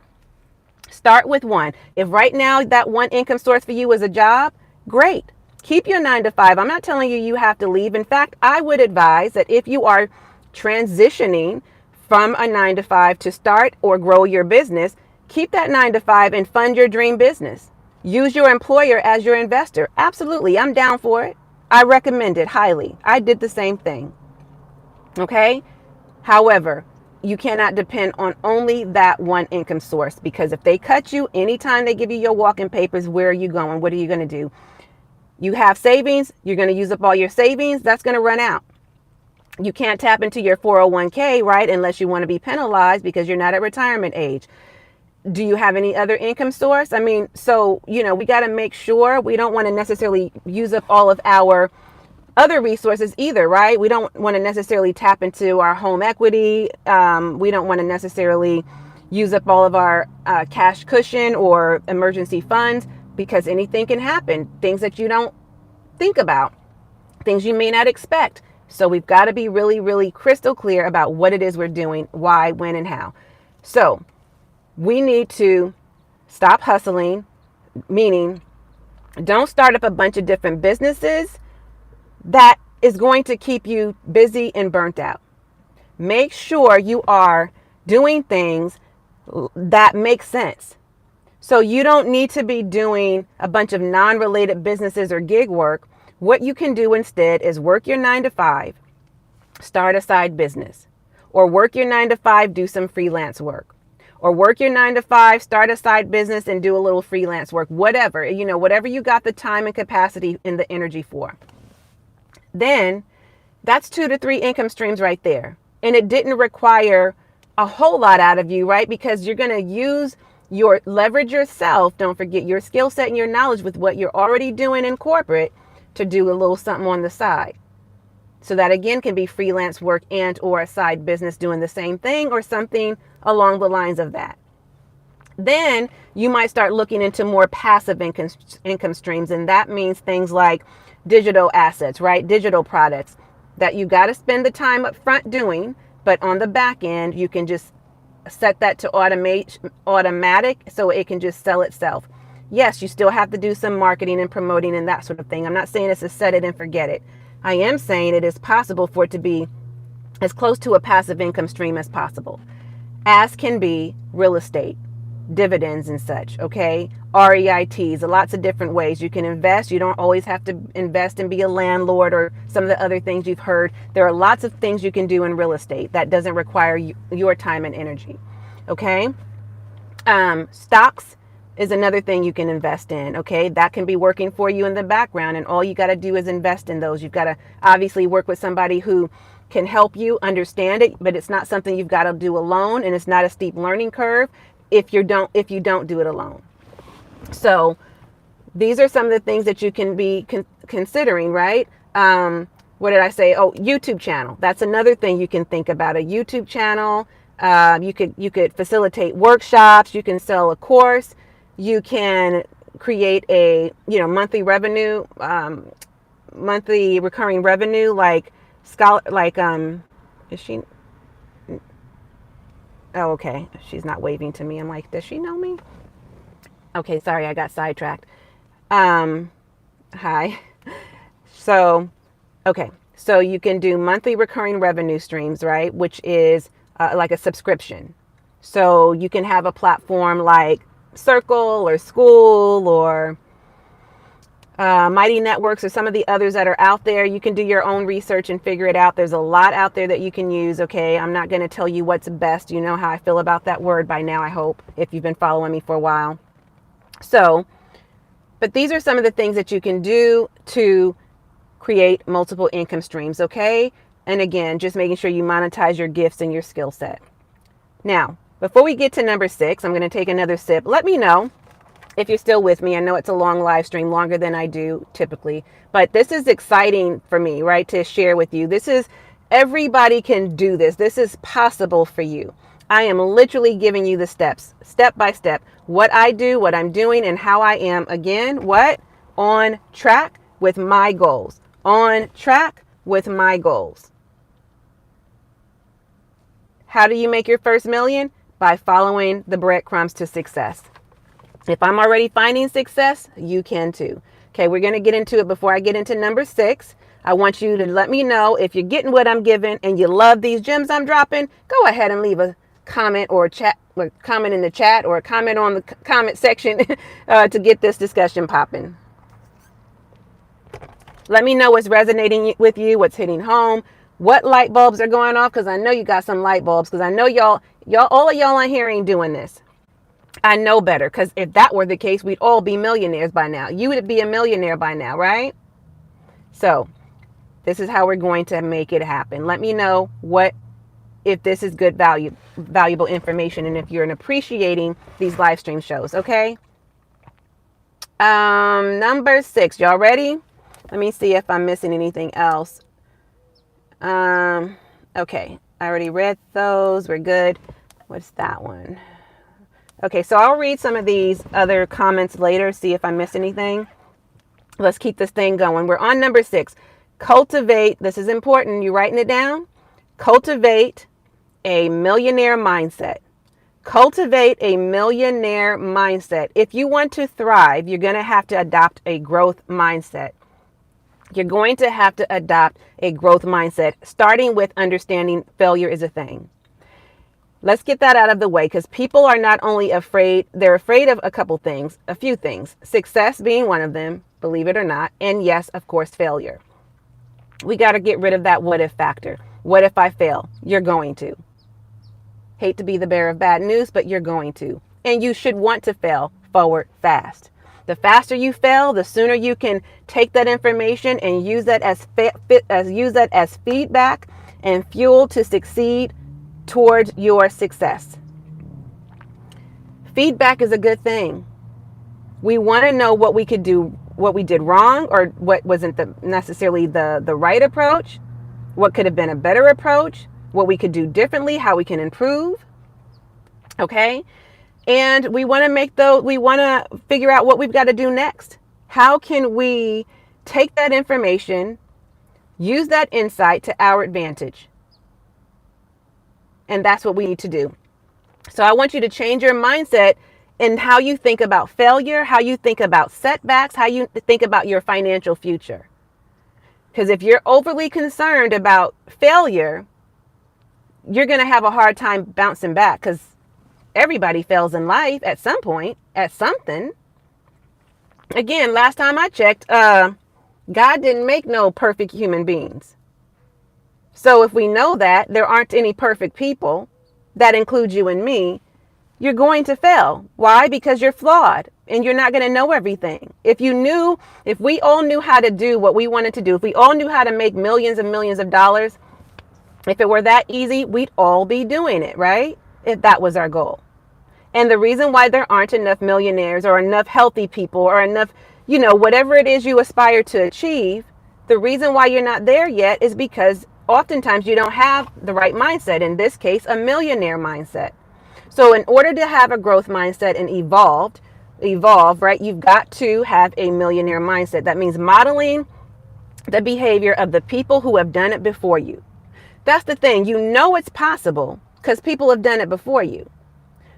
Start with 1. If right now that one income source for you is a job, great. Keep your 9 to 5. I'm not telling you have to leave. In fact, I would advise that if you are transitioning from a 9 to 5 to start or grow your business, keep that 9 to 5 and fund your dream business. Use your employer as your investor. Absolutely. I'm down for it. I recommend it highly. I did the same thing. Okay. However, you cannot depend on only that one income source, because if they cut you anytime they give you your walking papers, where are you going? What are you going to do? You have savings. You're going to use up all your savings. That's going to run out. You can't tap into your 401k, right? Unless you want to be penalized because you're not at retirement age. Do you have any other income source? I mean, so, we got to make sure we don't want to necessarily use up all of our other resources either, right? We don't want to necessarily tap into our home equity. We don't want to necessarily use up all of our cash cushion or emergency funds, because anything can happen. Things that you don't think about. things you may not expect. So we've got to be really, really crystal clear about what it is we're doing, why, when, and how. So we need to stop hustling, meaning don't start up a bunch of different businesses that is going to keep you busy and burnt out. Make sure you are doing things that make sense. So you don't need to be doing a bunch of non-related businesses or gig work. What you can do instead is work your 9 to 5, start a side business, or work your 9 to 5, do some freelance work, or work your 9 to 5, start a side business and do a little freelance work, whatever, whatever you got the time and capacity and the energy for. Then that's 2 to 3 income streams right there. And it didn't require a whole lot out of you, right? Because you're going to leverage yourself. Don't forget your skill set and your knowledge with what you're already doing in corporate to do a little something on the side. So that again can be freelance work and or a side business doing the same thing or something along the lines of that. Then you might start looking into more passive income streams. And that means things like digital assets, right? Digital products that you got to spend the time up front doing, but on the back end, you can just set that to automatic so it can just sell itself. Yes, you still have to do some marketing and promoting and that sort of thing. I'm not saying it's a set it and forget it. I am saying it is possible for it to be as close to a passive income stream as possible, as can be real estate, dividends and such, okay? REITs, lots of different ways you can invest. You don't always have to invest and be a landlord or some of the other things you've heard. There are lots of things you can do in real estate that doesn't require your time and energy, okay? Stocks is another thing you can invest in, okay? That can be working for you in the background, and all you got to do is invest in those. You've got to obviously work with somebody who can help you understand it, but it's not something you've got to do alone, and it's not a steep learning curve if you don't do it alone. So these are some of the things that you can be considering, right? What did I say? Oh, YouTube channel. That's another thing you can think about. A YouTube channel. You could facilitate workshops. You can sell a course. You can create a monthly recurring revenue like is she? Oh, okay. She's not waving to me. I'm like, does she know me? Okay, sorry, I got sidetracked. Hi. So you can do monthly recurring revenue streams, right? Which is like a subscription. So you can have a platform like Circle or School or Mighty Networks or some of the others that are out there. You can do your own research and figure it out. There's a lot out there that you can use, okay? I'm not going to tell you what's best. You know how I feel about that word by now, I hope, if you've been following me for a while. So, but these are some of the things that you can do to create multiple income streams, okay? And again, just making sure you monetize your gifts and your skill set. Now, before we get to number 6, I'm going to take another sip. Let me know if you're still with me. I know it's a long live stream, longer than I do typically, but this is exciting for me, right? To share with you. Everybody can do this. This is possible for you. I am literally giving you the steps, step by step, what I do, what I'm doing, and how I am, again, on track with my goals. On track with my goals. How do you make your first million? By following the breadcrumbs to success. If I'm already finding success, you can too. Okay, we're going to get into it. Before I get into number 6, I want you to let me know if you're getting what I'm giving and you love these gems I'm dropping. Go ahead and leave a comment or comment in the chat or a comment on the comment section to get this discussion popping. Let me know what's resonating with you, what's hitting home, what light bulbs are going off, because I know you got some light bulbs, because I know all of y'all on here ain't doing this. I know better, because if that were the case, we'd all be millionaires by now. You would be a millionaire by now, right? So this is how we're going to make it happen. Let me know if this is good valuable information, and if you're appreciating these live stream shows, okay? Number 6, y'all ready? Let me see if I'm missing anything else. Okay, I already read those. We're good. What's that one? Okay, so I'll read some of these other comments later, see if I miss anything. Let's keep this thing going. We're on number 6. Cultivate, this is important, you writing it down? Cultivate a millionaire mindset. Cultivate a millionaire mindset. If you want to thrive, you're going to have to adopt a growth mindset. You're going to have to adopt a growth mindset, starting with understanding failure is a thing. Let's get that out of the way, because people are not only afraid, they're afraid of a few things. Success being one of them, believe it or not. And yes, of course, failure. We got to get rid of that what if factor. What if I fail? You're going to. Hate to be the bearer of bad news, but you're going to. And you should want to fail forward fast. The faster you fail, the sooner you can take that information and use that as feedback and fuel to succeed towards your success. Feedback is a good thing. We want to know what we could do, what we did wrong, or what wasn't necessarily the right approach, what could have been a better approach, what we could do differently, how we can improve. Okay? And we want to figure out what we've got to do next. How can we take that information, use that insight to our advantage? And that's what we need to do. So I want you to change your mindset in how you think about failure, how you think about setbacks, how you think about your financial future. Because if you're overly concerned about failure, you're going to have a hard time bouncing back, because everybody fails in life at some point, at something. Again, last time I checked, God didn't make no perfect human beings. So if we know that there aren't any perfect people, that includes you and me, you're going to fail. Why? Because you're flawed and you're not going to know everything. If we all knew how to do what we wanted to do, if we all knew how to make millions and millions of dollars, if it were that easy, we'd all be doing it, right? If that was our goal. And the reason why there aren't enough millionaires or enough healthy people or enough, whatever it is you aspire to achieve, the reason why you're not there yet is because oftentimes you don't have the right mindset. In this case, a millionaire mindset. So in order to have a growth mindset and evolve, right, you've got to have a millionaire mindset. That means modeling the behavior of the people who have done it before you. That's the thing. It's possible because people have done it before you.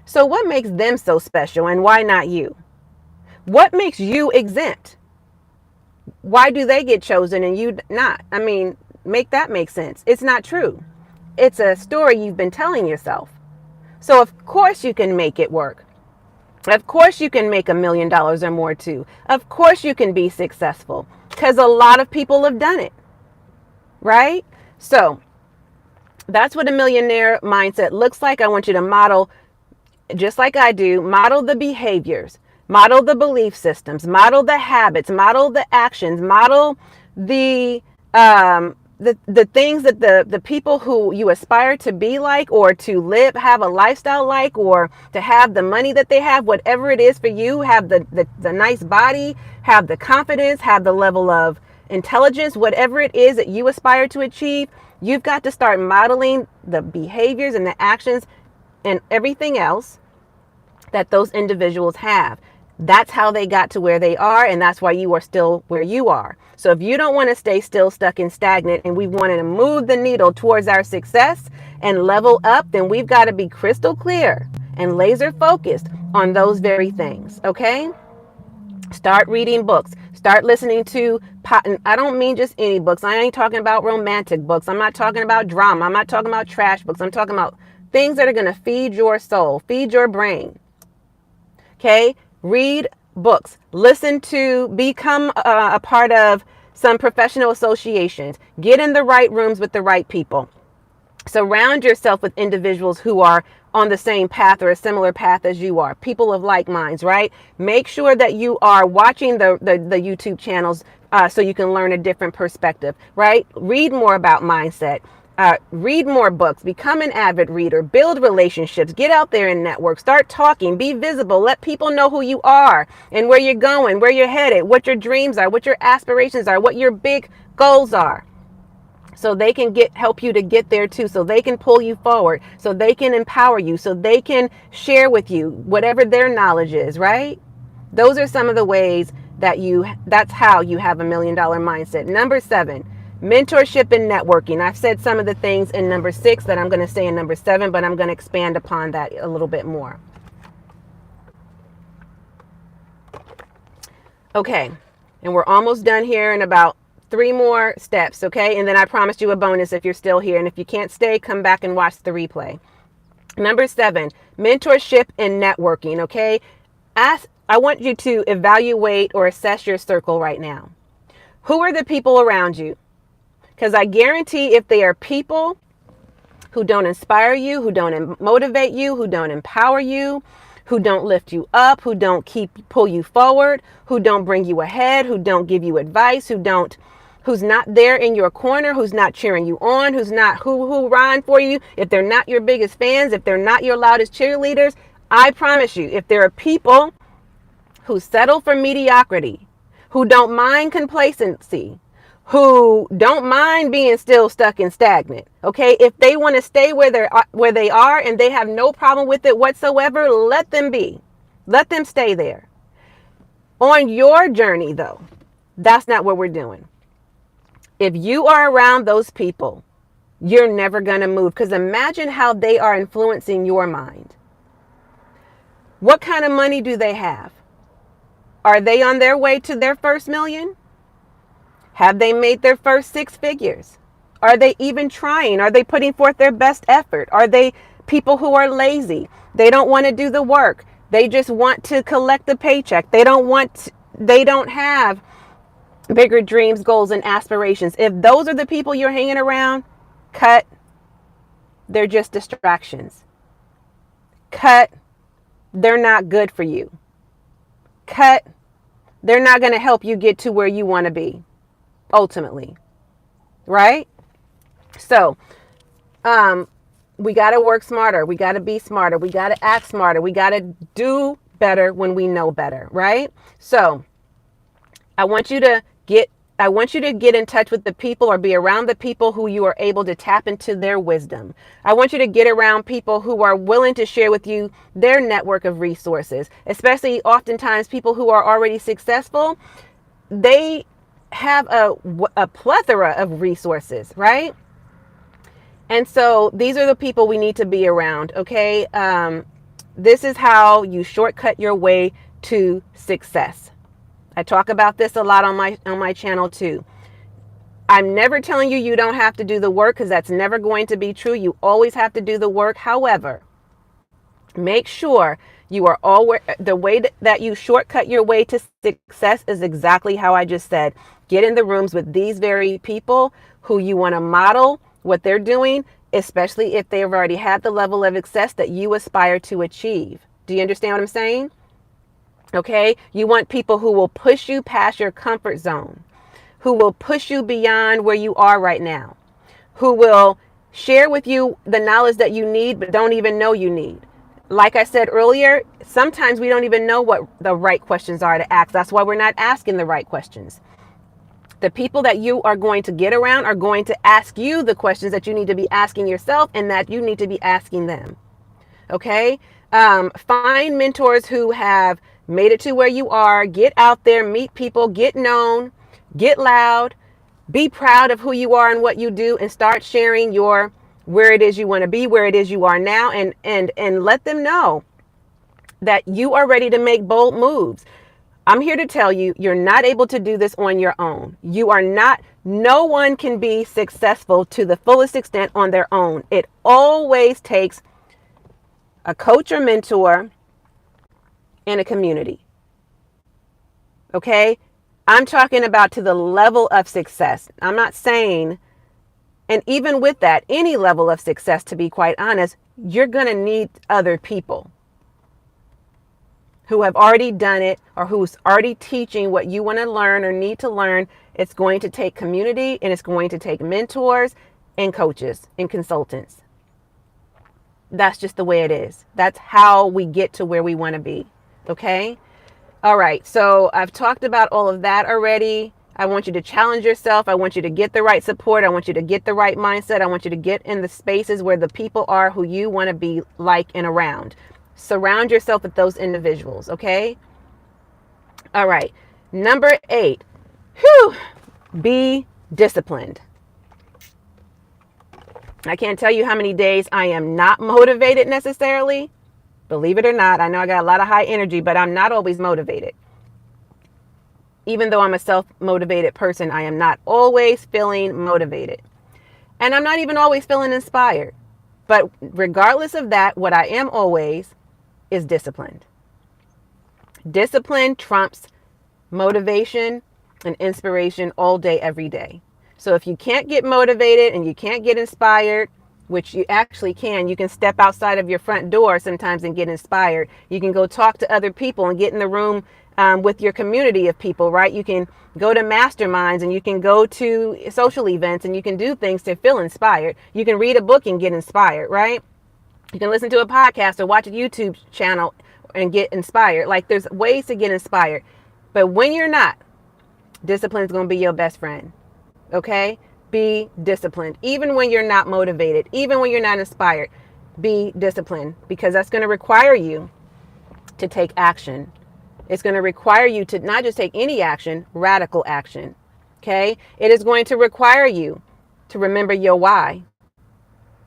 So what makes them so special and why not you? What makes you exempt? Why do they get chosen and you not? I mean, make that make sense. It's not true. It's a story you've been telling yourself. So of course you can make it work. Of course you can make $1 million or more too. Of course you can be successful because a lot of people have done it. Right? So that's what a millionaire mindset looks like. I want you to model, just like I do, model the behaviors, model the belief systems, model the habits, model the actions, model the things that the people who you aspire to be like, or to have a lifestyle like, or to have the money that they have, whatever it is for you, have the nice body, have the confidence, have the level of intelligence, whatever it is that you aspire to achieve. You've got to start modeling the behaviors and the actions and everything else that those individuals have. That's how they got to where they are, and that's why you are still where you are. So if you don't want to stay still, stuck and stagnant, and we wanted to move the needle towards our success and level up, then we've got to be crystal clear and laser focused on those very things, okay? Start reading books. Start listening to, I don't mean just any books. I ain't talking about romantic books. I'm not talking about drama. I'm not talking about trash books. I'm talking about things that are going to feed your soul, feed your brain. Okay? Read books. Become a part of some professional associations. Get in the right rooms with the right people. Surround yourself with individuals who are on the same path or a similar path as you are. People of like minds, right? Make sure that you are watching the YouTube channels so you can learn a different perspective, right? Read more about mindset. Read more books. Become an avid reader. Build relationships. Get out there and network. Start talking. Be visible. Let people know who you are and where you're going, where you're headed, what your dreams are, what your aspirations are, what your big goals are. So they can help you to get there too. So they can pull you forward. So they can empower you. So they can share with you whatever their knowledge is, right? Those are some of the ways that's how you have $1 million mindset. Number 7, Mentorship and networking. I've said some of the things in number 6 that I'm going to say in number 7, but I'm going to expand upon that a little bit more. Okay, and we're almost done here in about 3 more steps, okay? And then I promised you a bonus if you're still here. And if you can't stay, come back and watch the replay. Number 7, mentorship and networking, okay? I want you to evaluate or assess your circle right now. Who are the people around you? Because I guarantee if they are people who don't inspire you, who don't motivate you, who don't empower you, who don't lift you up, who don't pull you forward, who don't bring you ahead, who don't give you advice, who's not there in your corner, who's not cheering you on, who's not hoo-hoo-rawing for you, if they're not your biggest fans, if they're not your loudest cheerleaders, I promise you, if there are people who settle for mediocrity, who don't mind complacency, who don't mind being still stuck and stagnant, okay? If they want to stay where they are and they have no problem with it whatsoever, let them be. Let them stay there. On your journey, though, that's not what we're doing. If you are around those people, you're never going to move, because imagine how they are influencing your mind. What kind of money do they have? Are they on their way to their first million? Have they made their first 6 figures? Are they even trying? Are they putting forth their best effort? Are they people who are lazy? They don't want to do the work. They just want to collect the paycheck. They don't have bigger dreams, goals, and aspirations. If those are the people you're hanging around, cut. They're just distractions. Cut. They're not good for you. Cut. They're not going to help you get to where you want to be, ultimately. Right? So, we got to work smarter. We got to be smarter. We got to act smarter. We got to do better when we know better. Right? So, I want you to get in touch with the people, or be around the people who you are able to tap into their wisdom. I want you to get around people who are willing to share with you their network of resources, especially oftentimes people who are already successful. They have a plethora of resources, right? And so these are the people we need to be around, okay? This is how you shortcut your way to success. I talk about this a lot on my channel too. I'm never telling you don't have to do the work, because that's never going to be true. You always have to do the work. However, make sure you are always, the way that you shortcut your way to success is exactly how I just said. Get in the rooms with these very people who you want to model what they're doing, especially if they've already had the level of success that you aspire to achieve. Do you understand what I'm saying? Okay, you want people who will push you past your comfort zone, who will push you beyond where you are right now, who will share with you the knowledge that you need but don't even know you need. Like I said earlier, sometimes we don't even know what the right questions are to ask. That's why we're not asking the right questions. The people that you are going to get around are going to ask you the questions that you need to be asking yourself and that you need to be asking them. Okay, find mentors who have made it to where you are. Get out there, meet people, get known, get loud, be proud of who you are and what you do, and start sharing where it is you want to be, where it is you are now, and let them know that you are ready to make bold moves. I'm here to tell you, you're not able to do this on your own. No one can be successful to the fullest extent on their own. It always takes a coach or mentor in a community. Okay? I'm talking about to the level of success. I'm not saying, and even with that, any level of success, to be quite honest, you're going to need other people who have already done it, or who's already teaching what you want to learn or need to learn. It's going to take community, and it's going to take mentors and coaches and consultants. That's just the way it is. That's how we get to where we want to be. Okay. All right. So I've talked about all of that already. I want you to challenge yourself. I want you to get the right support. I want you to get the right mindset. I want you to get in the spaces where the people are who you want to be like and around. Surround yourself with those individuals. Okay. All right. Number 8, be disciplined. I can't tell you how many days I am not motivated necessarily. Believe it or not, I know I got a lot of high energy, but I'm not always motivated. Even though I'm a self-motivated person, I am not always feeling motivated. And I'm not even always feeling inspired. But regardless of that, what I am always is disciplined. Discipline trumps motivation and inspiration all day, every day. So if you can't get motivated and you can't get inspired, which you actually you can step outside of your front door sometimes and get inspired. You can go talk to other people and get in the room with your community of people, right? You can go to masterminds and you can go to social events and you can do things to feel inspired. You can read a book and get inspired, right? You can listen to a podcast or watch a YouTube channel and get inspired. Like, there's ways to get inspired. But when you're not, discipline is going to be your best friend. Okay? Be disciplined. Even when you're not motivated, even when you're not inspired, be disciplined, because that's going to require you to take action. It's going to require you to not just take any action, radical action. Okay? It is going to require you to remember your why,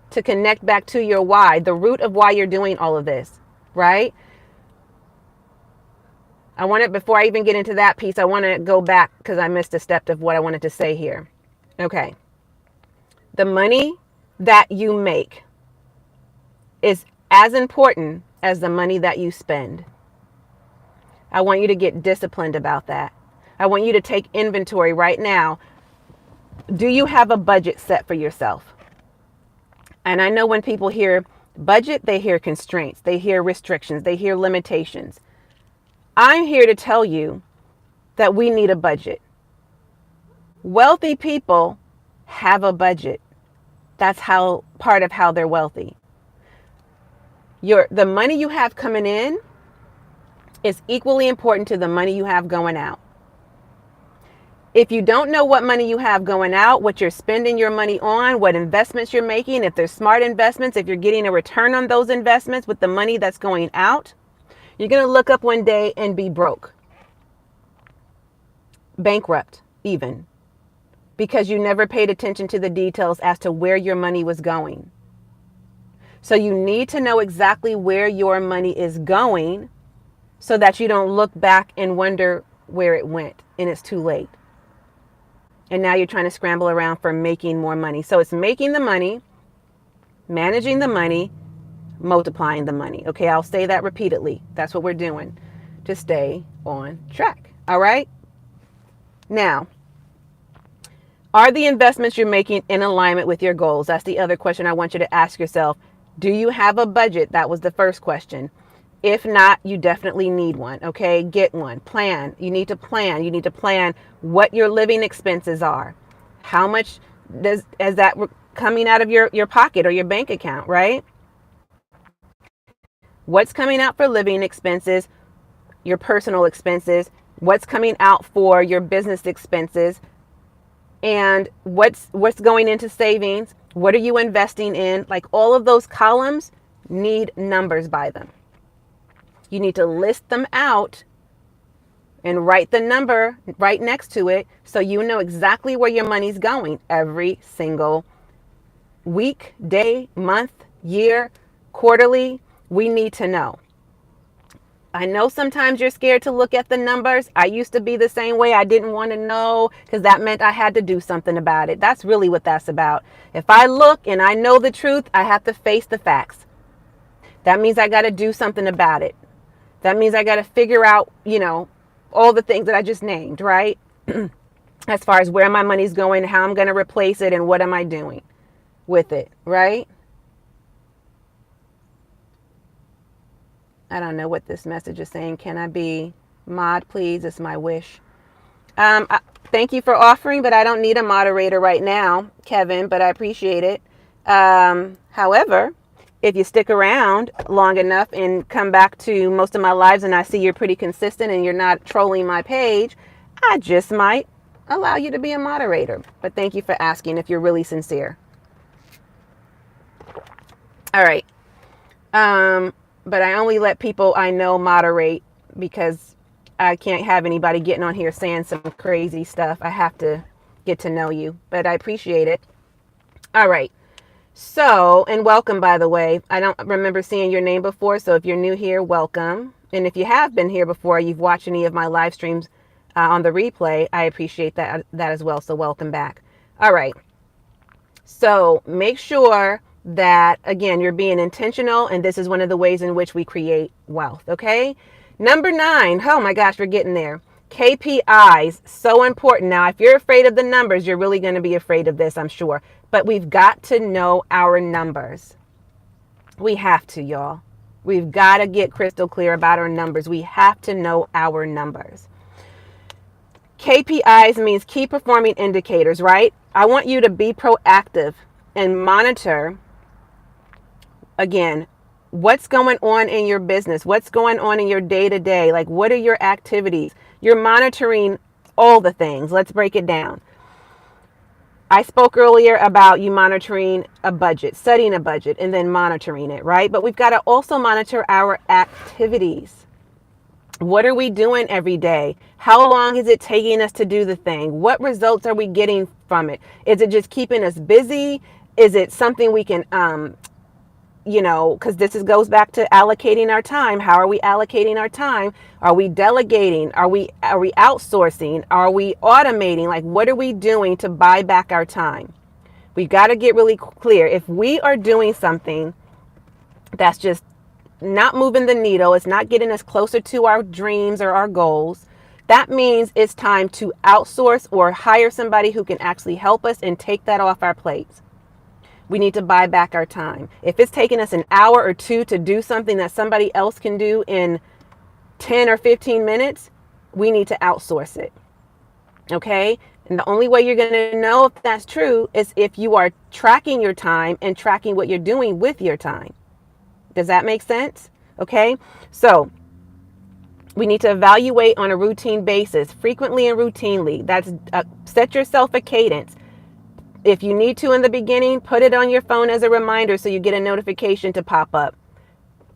to connect back to your why, the root of why you're doing all of this, right? Before I even get into that piece, I want to go back because I missed a step of what I wanted to say here. Okay. The money that you make is as important as the money that you spend. I want you to get disciplined about that. I want you to take inventory right now. Do you have a budget set for yourself? And I know when people hear budget, they hear constraints, they hear restrictions, they hear limitations. I'm here to tell you that we need a budget. Wealthy people have a budget. That's part of how they're wealthy. The money you have coming in is equally important to the money you have going out. If you don't know what money you have going out, what you're spending your money on, what investments you're making, if they're smart investments, if you're getting a return on those investments with the money that's going out, you're going to look up one day and be broke, bankrupt even, because you never paid attention to the details as to where your money was going. So you need to know exactly where your money is going so that you don't look back and wonder where it went and it's too late. And now you're trying to scramble around for making more money. So it's making the money, managing the money, multiplying the money. Okay, I'll say that repeatedly. That's what we're doing to stay on track. All right. Now, are the investments you're making in alignment with your goals? That's the other question I want you to ask yourself. Do you have a budget? That was the first question. If not, you definitely need one. Okay, get one. Plan. You need to plan. You need to plan what your living expenses are. How much is that coming out of your pocket or your bank account, right? What's coming out for living expenses, your personal expenses, what's coming out for your business expenses, and what's going into savings, what are you investing in? Like, all of those columns need numbers by them. You need to list them out and write the number right next to it so you know exactly where your money's going every single week, day, month, year, quarterly. We need to know. I know sometimes you're scared to look at the numbers. I used to be the same way. I didn't want to know because that meant I had to do something about it. That's really what that's about. If I look and I know the truth, I have to face the facts. That means I got to do something about it. That means I got to figure out, all the things that I just named, right? As far as where my money's going, how I'm going to replace it, and what am I doing with it, right? I don't know what this message is saying. Can I be mod, please? It's my wish. Thank you for offering, but I don't need a moderator right now, Kevin, but I appreciate it. However, if you stick around long enough and come back to most of my lives and I see you're pretty consistent and you're not trolling my page, I just might allow you to be a moderator. But thank you for asking if you're really sincere. All right. But I only let people I know moderate because I can't have anybody getting on here saying some crazy stuff. I have to get to know you, but I appreciate it. All right. So, and welcome, by the way. I don't remember seeing your name before, so if you're new here, welcome. And if you have been here before, you've watched any of my live streams on the replay, I appreciate that as well. So, welcome back. All right. So, make sure that, again, you're being intentional, and this is one of the ways in which we create wealth. Okay. Number 9. Oh my gosh, we're getting there. KPIs, so important. Now, if you're afraid of the numbers, you're really going to be afraid of this, I'm sure. But we've got to know our numbers. We have to, y'all. We've got to get crystal clear about our numbers. We have to know our numbers. KPIs means key performing indicators, right? I want you to be proactive and monitor, again, what's going on in your business, what's going on in your day-to-day, like what are your activities? You're monitoring all the things. Let's break it down. I spoke earlier about you monitoring a budget, setting a budget, and then monitoring it, right? But we've got to also monitor our activities. What are we doing every day? How long is it taking us to do the thing? What results are we getting from it? Is it just keeping us busy? Is it something we can because goes back to allocating our time. How are we allocating our time? Are we delegating? Are we outsourcing? Are we automating? Like, what are we doing to buy back our time? We've got to get really clear. If we are doing something that's just not moving the needle, it's not getting us closer to our dreams or our goals, that means it's time to outsource or hire somebody who can actually help us and take that off our plates. We need to buy back our time. If it's taking us an hour or two to do something that somebody else can do in 10 or 15 minutes, we need to outsource it. Okay? And the only way you're going to know if that's true is if you are tracking your time and tracking what you're doing with your time. Does that make sense? Okay? So, we need to evaluate on a routine basis, frequently and routinely. That's set yourself a cadence. If you need to in the beginning, put it on your phone as a reminder so you get a notification to pop up.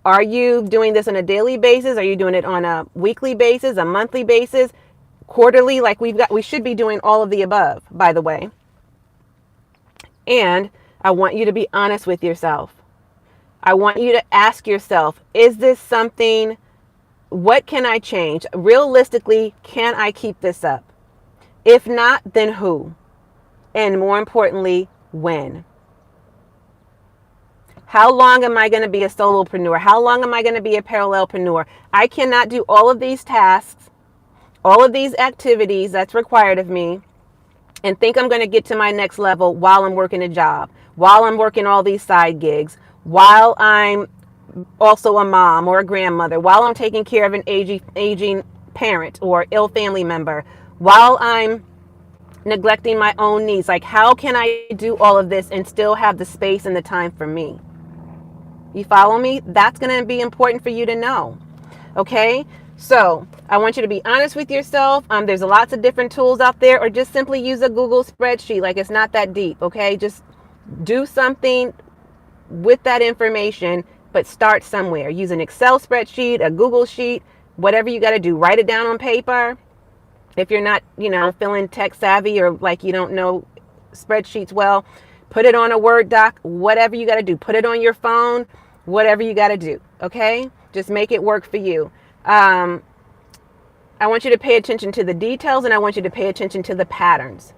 Are you doing this on a daily basis? Are you doing it on a weekly basis, a monthly basis, quarterly? Like we should be doing all of the above, by the way. And I want you to be honest with yourself. I want you to ask yourself, is this something, what can I change? Realistically, can I keep this up? If not, then who? And more importantly, when? How long am I going to be a solopreneur? How long am I going to be a parallelpreneur? I cannot do all of these tasks, all of these activities that's required of me, and think I'm going to get to my next level while I'm working a job, while I'm working all these side gigs, while I'm also a mom or a grandmother, while I'm taking care of an aging parent or ill family member, while I'm neglecting my own needs. Like, how can I do all of this and still have the space and the time for me? You follow me? That's going to be important for you to know. Okay? So I want you to be honest with yourself. There's lots of different tools out there, or just simply use a Google spreadsheet. Like, it's not that deep. Okay? Just do something with that information, but start somewhere. Use an Excel spreadsheet, a Google sheet, whatever you got to do. Write it down on paper. If you're not, feeling tech savvy or like you don't know spreadsheets well, put it on a Word doc, whatever you got to do. Put it on your phone, whatever you got to do. Okay? Just make it work for you. I want you to pay attention to the details, and I want you to pay attention to the patterns.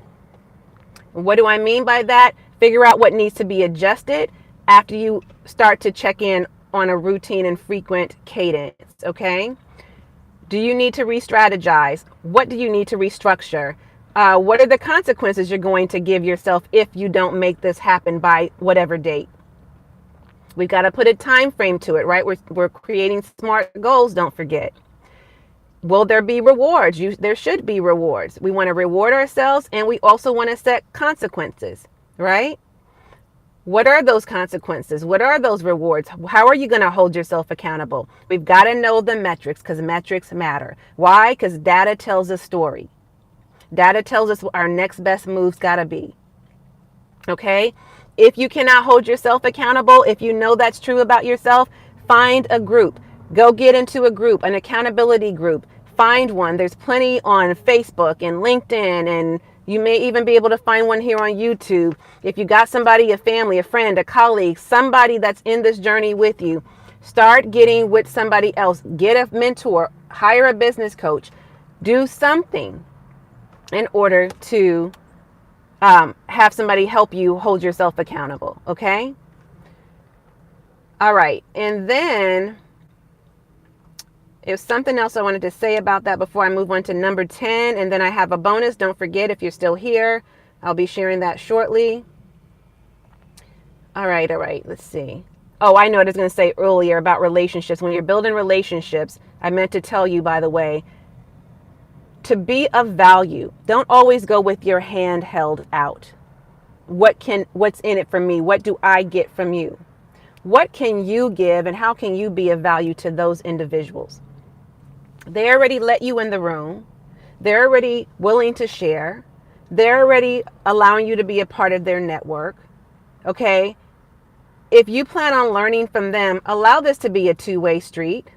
What do I mean by that? Figure out what needs to be adjusted after you start to check in on a routine and frequent cadence. Okay? Do you need to re-strategize? What do you need to restructure? What are the consequences you're going to give yourself if you don't make this happen by whatever date? We've got to put a time frame to it, right? We're creating SMART goals, don't forget. Will there be rewards? There should be rewards. We want to reward ourselves, and we also want to set consequences, right? What are those consequences? What are those rewards? How are you going to hold yourself accountable? We've got to know the metrics, because metrics matter. Why? Because data tells a story. Data tells us what our next best move's got to be. Okay? If you cannot hold yourself accountable, if you know that's true about yourself, find a group. Go get into a group, an accountability group. Find one. There's plenty on Facebook and LinkedIn and You may even be able to find one here on YouTube. If you got somebody, a family, a friend, a colleague, somebody that's in this journey with you, start getting with somebody else. Get a mentor, hire a business coach, do something in order to have somebody help you hold yourself accountable. Okay. All right. And then there's something else I wanted to say about that before I move on to number 10. And then I have a bonus. Don't forget, if you're still here, I'll be sharing that shortly. All right. Let's see. Oh, I know what I was going to say earlier about relationships. When you're building relationships, I meant to tell you, by the way, to be of value, don't always go with your hand held out. What's in it for me? What do I get from you? What can you give, and how can you be of value to those individuals? They already let you in the room. They're already willing to share. They're already allowing you to be a part of their network. Okay? If you plan on learning from them, allow this to be a two-way street.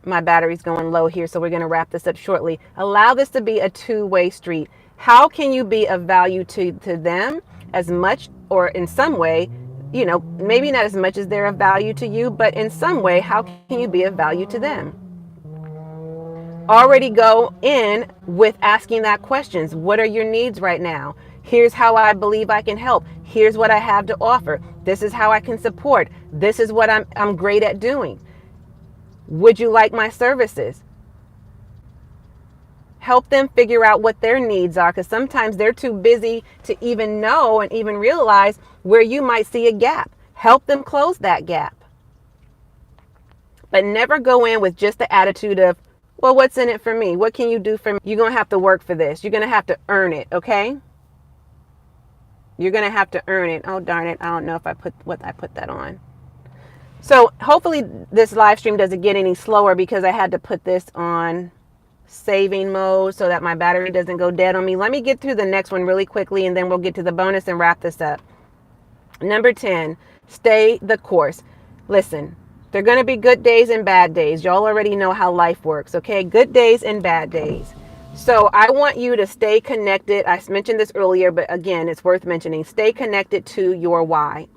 My battery's going low here, so we're going to wrap this up shortly. Allow this to be a two-way street. How can you be of value to them as much, or in some way, maybe not as much as they're of value to you, but in some way, how can you be of value to them? Already go in with asking that questions. What are your needs right now? Here's how I believe I can help. Here's what I have to offer. This is how I can support. This is what I'm great at doing. Would you like my services? Help them figure out what their needs are, because sometimes they're too busy to even know and even realize where you might see a gap. Help them close that gap. But never go in with just the attitude of, well, what's in it for me? What can you do for me? You're going to have to work for this. You're going to have to earn it, okay? You're going to have to earn it. Oh, darn it. I don't know if I put that on. So hopefully this live stream doesn't get any slower, because I had to put this on saving mode so that my battery doesn't go dead on me. Let me get through the next one really quickly, and then we'll get to the bonus and wrap this up. Number 10, stay the course. Listen, there are going to be good days and bad days. Y'all already know how life works, okay? Good days and bad days. So I want you to stay connected. I mentioned this earlier, but again, it's worth mentioning. Stay connected to your why.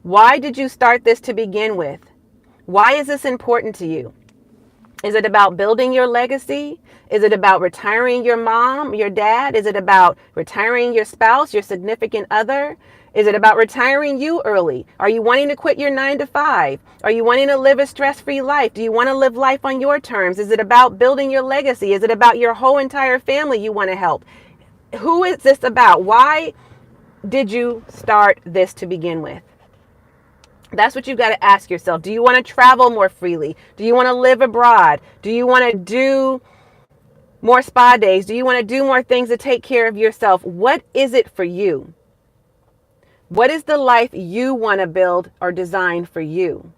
Why did you start this to begin with? Why is this important to you? Is it about building your legacy? Is it about retiring your mom, your dad? Is it about retiring your spouse, your significant other? Is it about retiring you early? Are you wanting to quit your 9-to-5? Are you wanting to live a stress-free life? Do you want to live life on your terms? Is it about building your legacy? Is it about your whole entire family you want to help? Who is this about? Why did you start this to begin with? That's what you've got to ask yourself. Do you want to travel more freely? Do you want to live abroad? Do you want to do more spa days? Do you want to do more things to take care of yourself? What is it for you? What is the life you want to build or design for you?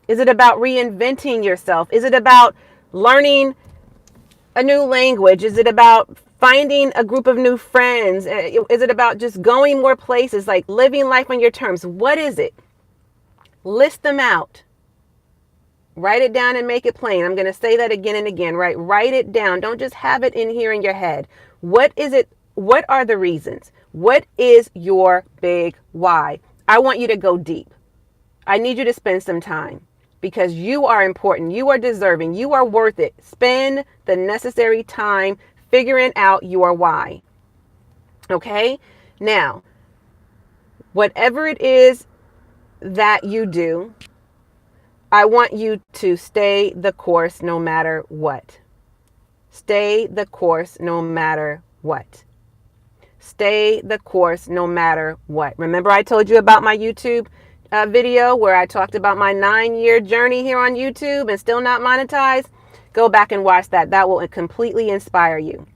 Is it about reinventing yourself? Is it about learning a new language? Is it about finding a group of new friends? Is it about just going more places, like living life on your terms? What is it? List them out. Write it down and make it plain. I'm going to say that again and again, right? Write it down. Don't just have it in here in your head. What is it? What are the reasons? What is your big why? I want you to go deep. I need you to spend some time, because you are important. You are deserving. You are worth it. Spend the necessary time figuring out your why. Okay? Now, whatever it is that you do, I want you to stay the course no matter what. Stay the course no matter what. Stay the course no matter what. Remember I told you about my YouTube video where I talked about my 9-year journey here on YouTube and still not monetized? Go back and watch that. That will completely inspire you.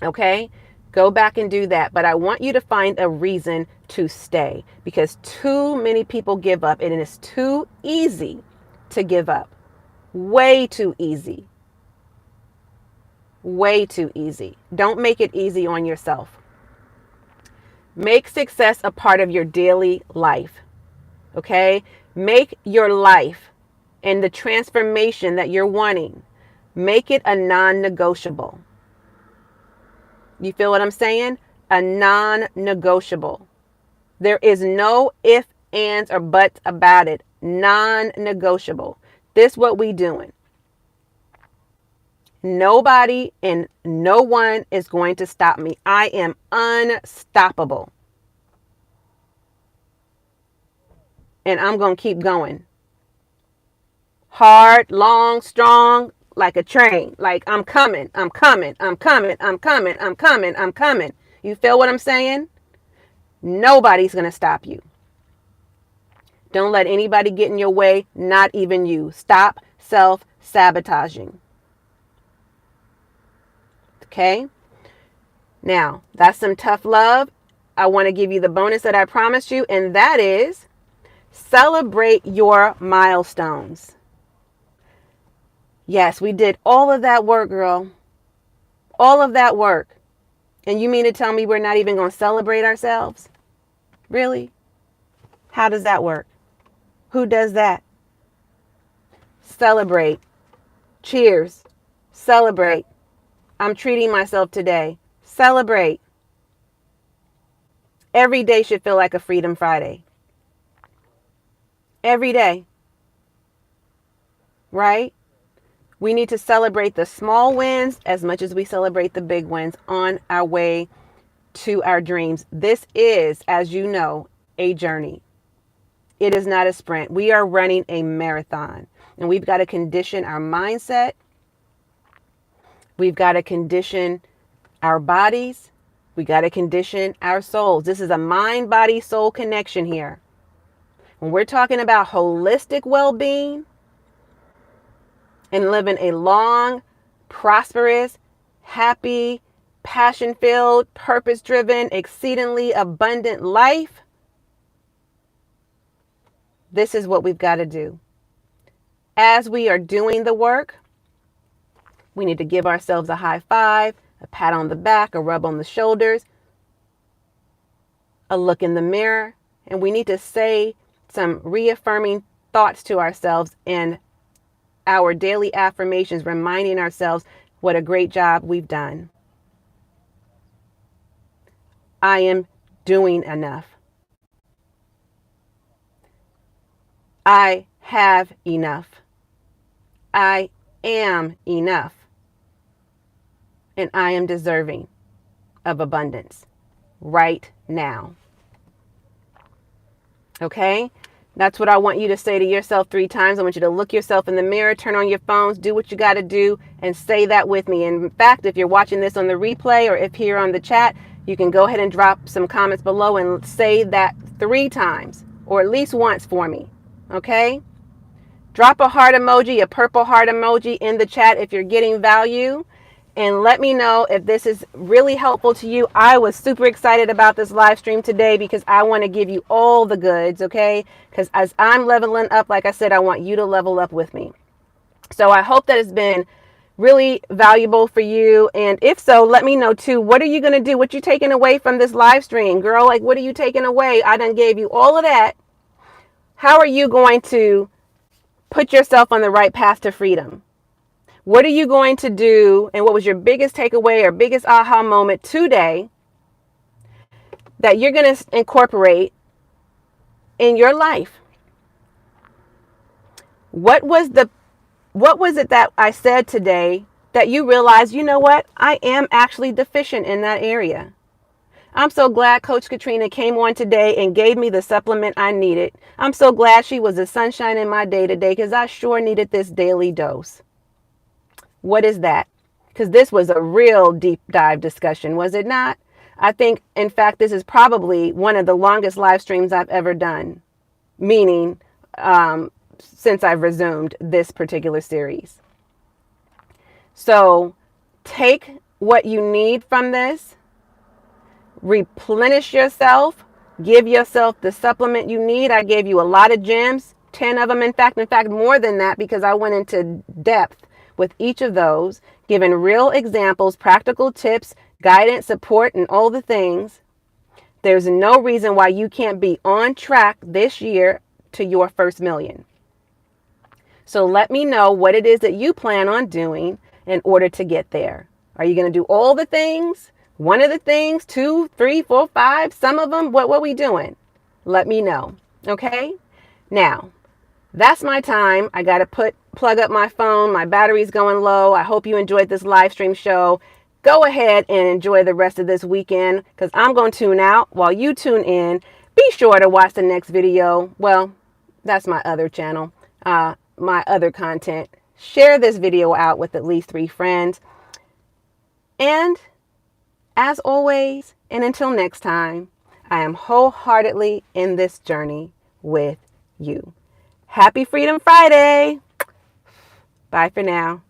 Okay? Go back and do that. But I want you to find a reason to stay, because too many people give up, and it is too easy to give up. Way too easy. Way too easy. Don't make it easy on yourself. Make success a part of your daily life. Okay? Make your life and the transformation that you're wanting, make it a non-negotiable. You feel what I'm saying? A non-negotiable. There is no if, ands, or buts about it. Non-negotiable. This what we doing. Nobody and no one is going to stop me. I am unstoppable. And I'm going to keep going. Hard, long, strong, like a train. Like I'm coming, I'm coming, I'm coming, I'm coming, I'm coming, I'm coming. You feel what I'm saying? Nobody's going to stop you. Don't let anybody get in your way, not even you. Stop self-sabotaging. Okay? Now, that's some tough love. I want to give you the bonus that I promised you, and that is celebrate your milestones. Yes, we did all of that work, girl. All of that work. And you mean to tell me we're not even going to celebrate ourselves? Really? How does that work? Who does that? Celebrate. Cheers. Celebrate. I'm treating myself today. Celebrate. Every day should feel like a Freedom Friday. Every day. Right? We need to celebrate the small wins as much as we celebrate the big wins on our way to our dreams. This is, as you know, a journey. It is not a sprint. We are running a marathon, and we've got to condition our mindset. We've got to condition our bodies. We got to condition our souls. This is a mind, body, soul connection here. When we're talking about holistic well-being and living a long, prosperous, happy, passion-filled, purpose-driven, exceedingly abundant life, this is what we've got to do. As we are doing the work, we need to give ourselves a high five, a pat on the back, a rub on the shoulders, a look in the mirror, and we need to say some reaffirming thoughts to ourselves and our daily affirmations, reminding ourselves what a great job we've done. I am doing enough. I have enough. I am enough. And I am deserving of abundance right now. Okay? That's what I want you to say to yourself 3 times. I want you to look yourself in the mirror, turn on your phones, do what you got to do, and say that with me. And in fact, if you're watching this on the replay or if here on the chat, you can go ahead and drop some comments below and say that 3 times or at least once for me. Okay? Drop a heart emoji, a purple heart emoji in the chat if you're getting value. And let me know if this is really helpful to you. I was super excited about this live stream today because I want to give you all the goods, okay? Because as I'm leveling up, like I said, I want you to level up with me. So I hope that it's been really valuable for you. And if so, let me know too. What are you going to do? What you taking away from this live stream? Girl, like what are you taking away? I done gave you all of that. How are you going to put yourself on the right path to freedom? What are you going to do, and what was your biggest takeaway or biggest aha moment today that you're going to incorporate in your life? What was it that I said today that you realized, you know what, I am actually deficient in that area? I'm so glad Coach Katrina came on today and gave me the supplement I needed. I'm so glad she was the sunshine in my day today because I sure needed this daily dose. What is that? Because this was a real deep dive discussion, was it not? I think, in fact, this is probably one of the longest live streams I've ever done, meaning since I've resumed this particular series. So take what you need from this, replenish yourself, give yourself the supplement you need. I gave you a lot of gems, 10 of them, in fact, more than that, because I went into depth with each of those, given real examples, practical tips, guidance, support, and all the things. There's no reason why you can't be on track this year to your first million. So let me know what it is that you plan on doing in order to get there. Are you going to do all the things One of the things, two, three, four, five, some of them, what we doing? Let me know. Okay? Now, that's my time. I got to plug up my phone. My battery's going low. I hope you enjoyed this live stream show. Go ahead and enjoy the rest of this weekend because I'm going to tune out while you tune in. Be sure to watch the next video. Well, that's my other channel, my other content. Share this video out with at least 3 friends. And as always, and until next time, I am wholeheartedly in this journey with you. Happy Freedom Friday. Bye for now.